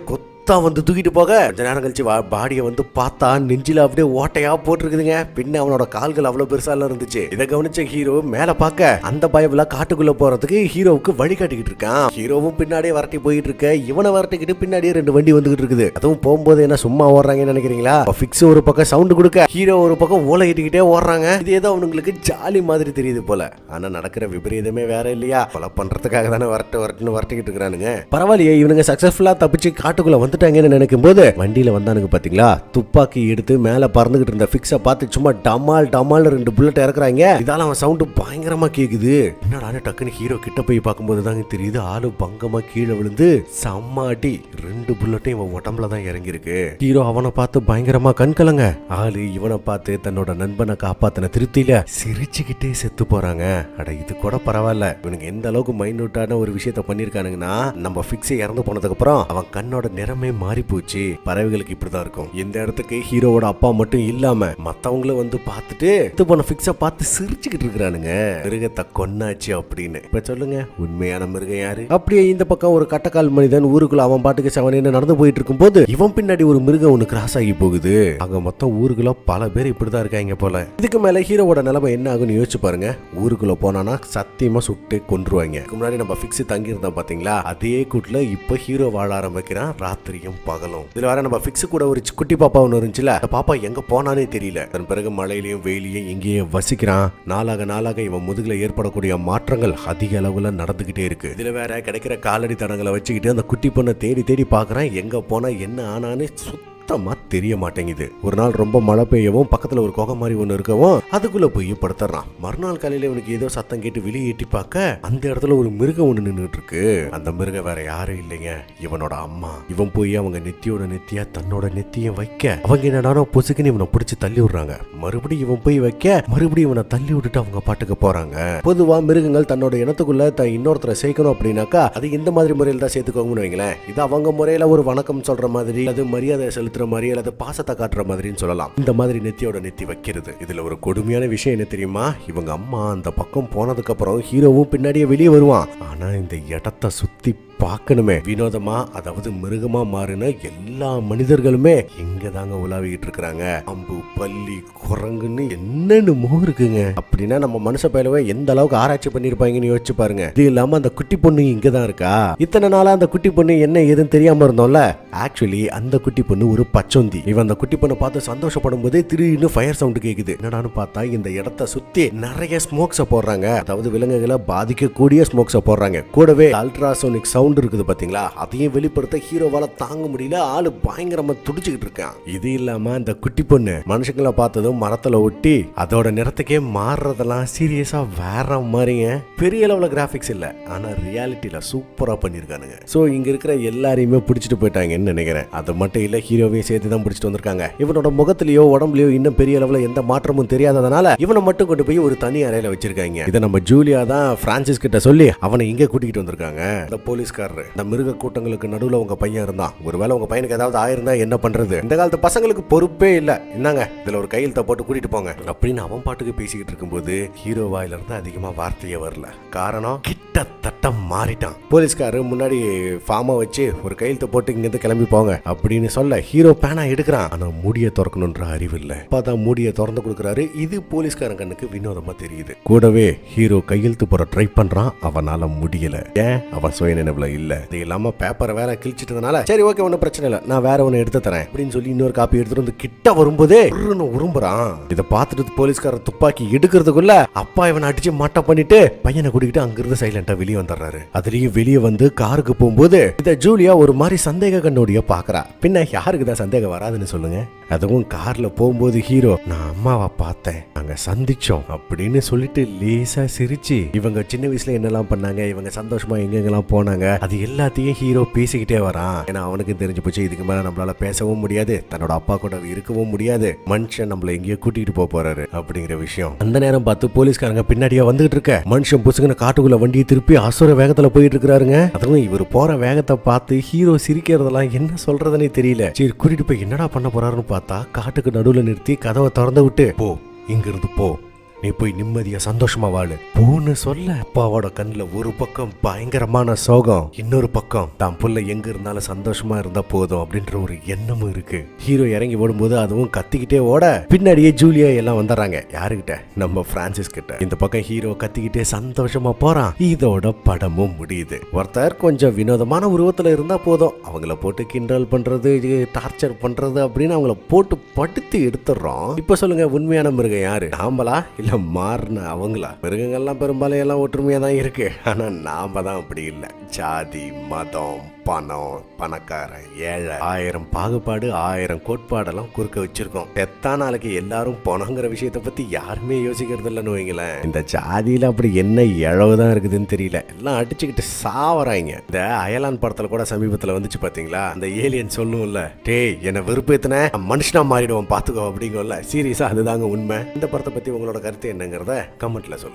Speaker 1: வந்து தூக்கிட்டு போக கொஞ்ச நேரம் கழிச்சு பாடியை வந்து பார்த்தா நெஞ்சில அப்படியே ஓட்டையா போட்டுருக்குதுங்க. பின்ன அவனோட கால்கள் அவ்வளவு பெருசா இருந்துச்சு. இதை கவனிச்ச ஹீரோ மேல பார்க்க அந்த பயபுல காட்டுக்குள்ள போறதுக்கு ஹீரோவுக்கு வழி காட்டிக்கிட்டு இருக்கான். ஹீரோவும் பின்னாடியே வரட்டி போயிட்டு இருக்க, இவனை வரட்டிக்கிட்டு பின்னாடியே 2 வண்டி வந்துகிட்டு இருக்குது. அதுவும் போகும்போது என்ன சும்மா ஓடுறாங்கன்னு நினைக்கிறீங்களா? ஃபிக்ஸ் ஒரு பக்கம் சவுண்ட் கொடுக்க, ஹீரோ ஒரு பக்கம் ஓலை இட்டுக்கிட்டே ஓடுறாங்க. இது ஏதோ அவங்களுக்கு ஜாலி மாதிரி தெரியுது போல. ஆனா நடக்கிற விபரீதமே வேற இல்லையா? கொலை பண்றதுக்காக தானே வரட்டுன்னு வரட்டிக்கிட்டு இருக்கிறானுங்க. பரவாயில்லையே, இவனுங்க சக்சஸ்ஃபுல்லா தப்பிச்சு காட்டுக்குள்ள வந்து நினைக்கும் போது வண்டியில வந்தானுங்க பாத்தீங்களா, துப்பாக்கி எடுத்து மேல பறந்துகிட்டு இருந்த ஃபிக்ஸ பார்த்து சும்மா டமால் 2 புல்லட் இறக்குறாங்க. இதால அவன் சவுண்ட் பயங்கரமா கேக்குது. என்னடா டக்குன்னு ஹீரோ கிட்ட போய் பார்க்கும்போது தாங்க தெரியுது ஆளு பங்கமா கீழே விழுந்து சம்மாட்டி 2 புல்லட்டும் இவன் உடம்புல தான் இறங்கி இருக்கு. ஹீரோ அவனை பார்த்து பயங்கரமா கண்கலங்க. ஆளு இவனை பார்த்து தன்னோட நண்பனை காப்பாத்தின திருப்தியில சிரிச்சுக்கிட்டே செத்து போறாங்க. அட இது கூட பரவாயில்ல, இவனுக்கு எந்த அளவுக்கு மைனூட்டான ஒரு விஷயத்த பண்ணிருக்கானுங்கன்னா, நம்ம ஃபிக்ஸ் இறந்து போனதுக்கு அப்புறம் அவன் கண்ணோட நிறமே மாறி போச்சு. பறவைகளுக்கு இப்படிதான் இருக்கும். இந்த இடத்துக்கு ஹீரோவோட அப்பா மட்டும் இல்லாம மத்தவங்களும் வந்து பார்த்துட்டு இது போன ஃபிக்ஸ பார்த்து சிரிச்சுக்கிட்டு இருக்கிறானுங்க. மிருகத்தை கொன்னாச்சு அப்படின்னு. இப்ப சொல்லுங்க, உண்மையான மிருகம் யாரு? அப்படியே இந்த பக்கம் ஒரு கட்டக்கால் மனிதன் ஊருக்குள்ள அவன் பாட்டுக்கு செவனேன்னு நடந்து போயிட்டு இருக்கும் போது இவன் பின்னாடி ஒரு மிருகம் ஒண்ணு கிராஸ் ஆகி போகுது. அங்க மொத்தம் ஊருக்குள்ள பல பேர் இப்படிதான் இருக்காங்க போல. இதுக்கு மேல ஹீரோவோட நிலைமை என்ன ஆகுன்னு யோசிச்சு பாருங்க. ஊருக்குள்ள போனானா சத்தியமா சுட்டு கொன்றுவாங்க. இதுக்கு முன்னாடி நம்ம ஃபிக்ஸ் தங்கி இருந்தா பாத்தீங்களா, அதே கூட்டுல இப்ப ஹீரோ வாழ ஆரம்பிக்கிறான். ராத்திரியும் பகலும். இதுல வர நம்ம ஃபிக்ஸ் கூட ஒரு குட்டி பாப்பா ஒன்று இருந்துச்சுல, அந்த பாப்பா எங்க போனானே தெரியல. அதன் பிறகு மழையிலையும் வெயிலையும் எங்கேயே வசிக்கிறான். நாளாக இவன் முதுகுல ஏற்படக்கூடிய மாற்றங்கள் அதிக அளவுல நடந்துகிட்டே இருக்கு. இதுல வேற கிடைக்கிற காலடி தடங்களை வச்சுக்கிட்டு அந்த குட்டி பொண்ணை தேடி பாக்குறான். எங்க போனா என்ன ஆனான்னு தெரிய மாட்டேங்குது. ஒரு நாள் ரொம்ப மழை பெய்யவும் பக்கத்துல ஒரு குகை மாதிரி ஒண்ணு இருக்கவும் அதுக்குள்ள போய் படுத்துறான். மறுநாள் காலையில இவனுக்கு ஏதோ சத்தம் கேட்டு வெளியே எட்டி பார்க்க அந்த இடத்துல ஒரு மிருகம் ஒண்ணு நின்றுட்டு இருக்கு. அந்த மிருகம் வேற யாரும் இல்லைங்க, இவனோட அம்மா. இவன் போய் அவங்க நெத்தியோட நெத்தியா தன்னோட நெத்தியை வைக்க அவங்க என்னடானோ பொசுக்குன்னு இவனை பிடிச்சு தள்ளி விடுறாங்க. மறுபடியும் இவன் போய் வைக்க மறுபடியும் இவனை தள்ளி விட்டுட்டு அவங்க பாட்டுக்கு போறாங்க. பொதுவா மிருகங்கள் தன்னோட இனத்துக்குள்ள இன்னொருத்தரை சேர்க்கணும் அப்படின்னாக்கா அது இந்த மாதிரி முறையில் தான் சேர்த்துக்கோங்கன்னு வைங்களேன். இது அவங்க முறையில ஒரு வணக்கம் சொல்ற மாதிரி, அது மரியாதை செலுத்த மாதிரி அல்லது பாசத்தை காட்டுற மாதிரின்னு சொல்லலாம். இந்த மாதிரி நெத்தியோட நெத்தி வைக்கிறது. இதுல ஒரு கொடுமையான விஷயம் என்ன தெரியுமா, இவங்க அம்மா அந்த பக்கம் போனதுக்கு அப்புறம் ஹீரோவும் பின்னாடியே வெளியே வருவான். ஆனா இந்த இடத்தை சுத்தி பார்க்கணுமே வினோதமா, அதாவது மிருகமா மாறின எல்லா மனிதர்களுமே இங்க தாங்க உலாவிக்கிட்டு இருக்கிறாங்க. அம்பு, பல்லி, குரங்குன்னு என்னென்னமோ இருக்குங்க. அப்படின்னா நம்ம மனுஷ பயிலவே எந்த அளவுக்கு ஆராய்ச்சி பண்ணிருப்பாங்கன்னு யோசிச்சு பாருங்க. இது இல்லாம அந்த குட்டி பொண்ணு இங்கதான் இருக்கா. இத்தனை நாளா அந்த குட்டி பொண்ணு என்ன ஏதுன்னு தெரியாம இருந்தோம்ல, ஆக்சுவலி அந்த குட்டி பொண்ணு ஒரு பச்சோந்தி. இவன் அந்த குட்டி பொண்ணை பார்த்து சந்தோஷப்படும் போதே திடீர்னு ஃபயர் சவுண்ட் கேக்குது. என்னடான்னு பார்த்தா இந்த இடத்தை சுத்தி நிறைய ஸ்மோக்ஸ போடுறாங்க. அதாவது விலங்குகளை பாதிக்கக்கூடிய ஸ்மோக்ஸ போடுறாங்க. கூடவே அல்ட்ராசோனிக் சவுண்ட் இருக்குது பாத்தீங்களா, அதையும் வெளிப்படுத்த ஹீரோவால தாங்க முடியல. ஆளு பயங்கரமா துடிச்சுக்கிட்டு இருக்கான். இது இல்லாம அந்த குட்டி பொண்ணு மனுஷங்களை பார்த்ததும் மரத்துல ஒட்டி அதோட நிறத்துக்கே மாறுறதெல்லாம் சீரியஸா வேற மாதிரிங்க. பெரிய அளவுல கிராபிக்ஸ் இல்ல, ஆனா ரியாலிட்டியில சூப்பரா பண்ணிருக்கானுங்க. சோ இங்க இருக்கிற எல்லாரையுமே பிடிச்சிட்டு போயிட்டாங்கன்னு நினைக்கிறேன். அது மட்டும் இல்ல, ஹீரோவையும் சேர்த்து தான் பிடிச்சிட்டு வந்திருக்காங்க. இவனோட முகத்திலயோ உடம்புலயோ இன்னும் பெரிய அளவுல எந்த மாற்றமும் தெரியாததுனால இவனை மட்டும் கொண்டு போய் ஒரு தனி அறையில வச்சிருக்காங்க. இதை நம்ம ஜூலியா தான் பிரான்சிஸ் கிட்ட சொல்லி அவனை இங்க கூட்டிகிட்டு வந்திருக்காங்க. இந்த போலீஸ் போலீஸ்காரரு, இந்த மிருக கூட்டங்களுக்கு நடுவுல உங்க பையன் இருந்தான், ஒருவேளை உங்க பையனுக்கு ஏதாவது ஆயிருந்தா என்ன பண்றது, இந்த காலத்து பசங்களுக்கு பொறுப்பே இல்ல, என்னங்க இதுல ஒரு கையெழுத்த போட்டு கூட்டிட்டு போங்க அப்படின்னு அவன் பாட்டுக்கு பேசிக்கிட்டு இருக்கும்போது ஹீரோ வாயில இருந்து அதிகமா வார்த்தையே வரல. காரணம் கிட்டத்தட்ட மாறிட்டான். போலீஸ்காரரு முன்னாடி ஃபார்மா வச்சு ஒரு கையெழுத்த போட்டு இங்க இருந்து கிளம்பி போங்க அப்படின்னு சொல்ல ஹீரோ பேனா எடுக்கிறான். ஆனா மூடிய திறக்கணும்ன்ற அறிவு இல்ல. பார்த்தா மூடிய திறந்து கொடுக்குறாரு. இது போலீஸ்காரன் கண்ணுக்கு வினோதமா தெரியுது. கூடவே ஹீரோ கையெழுத்து போற ட்ரை பண்றான், அவனால முடியல. ஏன்? அவன் சுய நினைவுல இல்ல. இது இல்லாம பேப்பரை வேற கிழிச்சிட்டதுனால சரி ஓகே ஒன்னும் பிரச்சனை இல்ல, நான் வேற ஒன்னு எடுத்து தரேன் அப்படின்னு சொல்லி இன்னொரு காப்பி எடுத்துட்டு வந்து கிட்ட வரும்போதே உரும்புறான். இதை பார்த்துட்டு போலீஸ்காரர் துப்பாக்கி எடுக்கிறதுக்குள்ள அப்பா இவனை அடிச்சு மாட்ட பண்ணிட்டு பையனை கூட்டிக்கிட்டு அங்கிருந்து சைலண்டா வெளியே வந்துடுறாரு. அதுலயும் வெளியே வந்து காருக்கு போகும்போது இத ஜூலியா ஒரு மாதிரி சந்தேக கண்ணோடிய பாக்குறா. பின்ன யாருக்கு தான் சந்தேகம் வராதுன்னு சொல்லுங்க. அதுவும் கார்ல போகும்போது ஹீரோ, நான் அம்மாவை பார்த்தேன், அங்க சந்திச்சோம் அப்படின்னு சொல்லிட்டு லேசா சிரிச்சு இவங்க சின்ன வயசுல என்னெல்லாம் பண்ணாங்க, இவங்க சந்தோஷமா எங்கெங்கெல்லாம் போனாங்க, அது எல்லாத்தையும் ஹீரோ பேசிக்கிட்டே வரான். ஏன்னா அவனுக்கு தெரிஞ்சு போச்சு இதுக்கு மேல நம்மளால பேசவும் முடியாது, தன்னோட அப்பா கூட இருக்கவும் முடியாது, மனுஷன் நம்மள எங்கேயோ கூட்டிட்டு போறாரு அப்படிங்கிற விஷயம். அந்த நேரம் பார்த்து போலீஸ்காரங்க பின்னாடியே வந்துகிட்டு இருக்க மனுஷன் புசுங்கின காட்டுக்குள்ள வண்டியை திருப்பி அசுர வேகத்துல போயிட்டு இருக்கிறாருங்க. அதுவும் இவர் போற வேகத்தை பார்த்து ஹீரோ சிரிக்கிறதெல்லாம் என்ன சொல்றதுன்னே தெரியல. சரி கூட்டிட்டு போய் என்னடா பண்ண போறாருன்னு பார்த்தா காட்டுக்கு நடுவுல நிறுத்தி கதவை திறந்து விட்டு, போ இங்கிருந்து போ, நீ போய் நிம்மதியா சந்தோஷமா வாழு போன்னு சொல்ல அப்பாவோட கண்ணுல ஒரு பக்கம் பயங்கரமான சோகம், இன்னொரு பக்கம் தான் புள்ள எங்க இருந்தாலும் சந்தோஷமா இருந்தா போதும் அப்படின்ற ஒரு எண்ணமும் இருக்கு. ஹீரோ இறங்கி ஓடும்போது அதுவும் கத்திக்கிட்டே ஓட பின்னாடியே ஜூலியா எல்லாம் வந்துடுறாங்க. யாருகிட்ட? நம்ம பிரான்சிஸ் கிட்ட. இந்த பக்கம் ஹீரோ கத்திக்கிட்டே சந்தோஷமா போறான். இதோட படமும் முடியுது. ஒருத்தர் கொஞ்சம் வினோதமான உருவத்துல இருந்தா போதும், அவங்கள போட்டு கிண்டல் பண்றது, டார்ச்சர் பண்றது அப்படின்னு அவங்கள போட்டு படுத்து எடுத்துடுறோம். இப்ப சொல்லுங்க, உண்மையான மிருகம் யாரு? நாமளா இல்ல மாறின அவங்களா? மிருகங்கள்லாம் பெரும்பாலும் எல்லாம் ஒற்றுமையா தான் இருக்கு. ஆனா நாம தான் அப்படி இல்லை. ஜாதி, மதம், பணம், பணக்காரன், ஏழை, 1000 பாகுபாடு, 1000 கோட்பாடெல்லாம் குறுக்க வச்சிருக்கோம். செத்தா நாளைக்கு எல்லாரும் பணங்கிற விஷயத்த பத்தி யாருமே யோசிக்கிறது இல்லைன்னு வைங்களேன். இந்த ஜாதியில அப்படி என்ன இழவுதான் இருக்குதுன்னு தெரியல, எல்லாம் அடிச்சுக்கிட்டு சாவறாங்க. இந்த அயலான் படத்துல கூட சமீபத்துல வந்துச்சு பாத்தீங்களா, அந்த ஏலியன் சொல்லும்ல, டேய் என்ன வெறுப்பேத்துன மனுஷனா மாறிடுவோம் பாத்துக்கோ அப்படிங்கல. சீரியஸா அதுதாங்க உண்மை. இந்த படத்தை பத்தி உங்களோட கருத்து என்னங்கிறத கமெண்ட்ல சொல்லுங்க.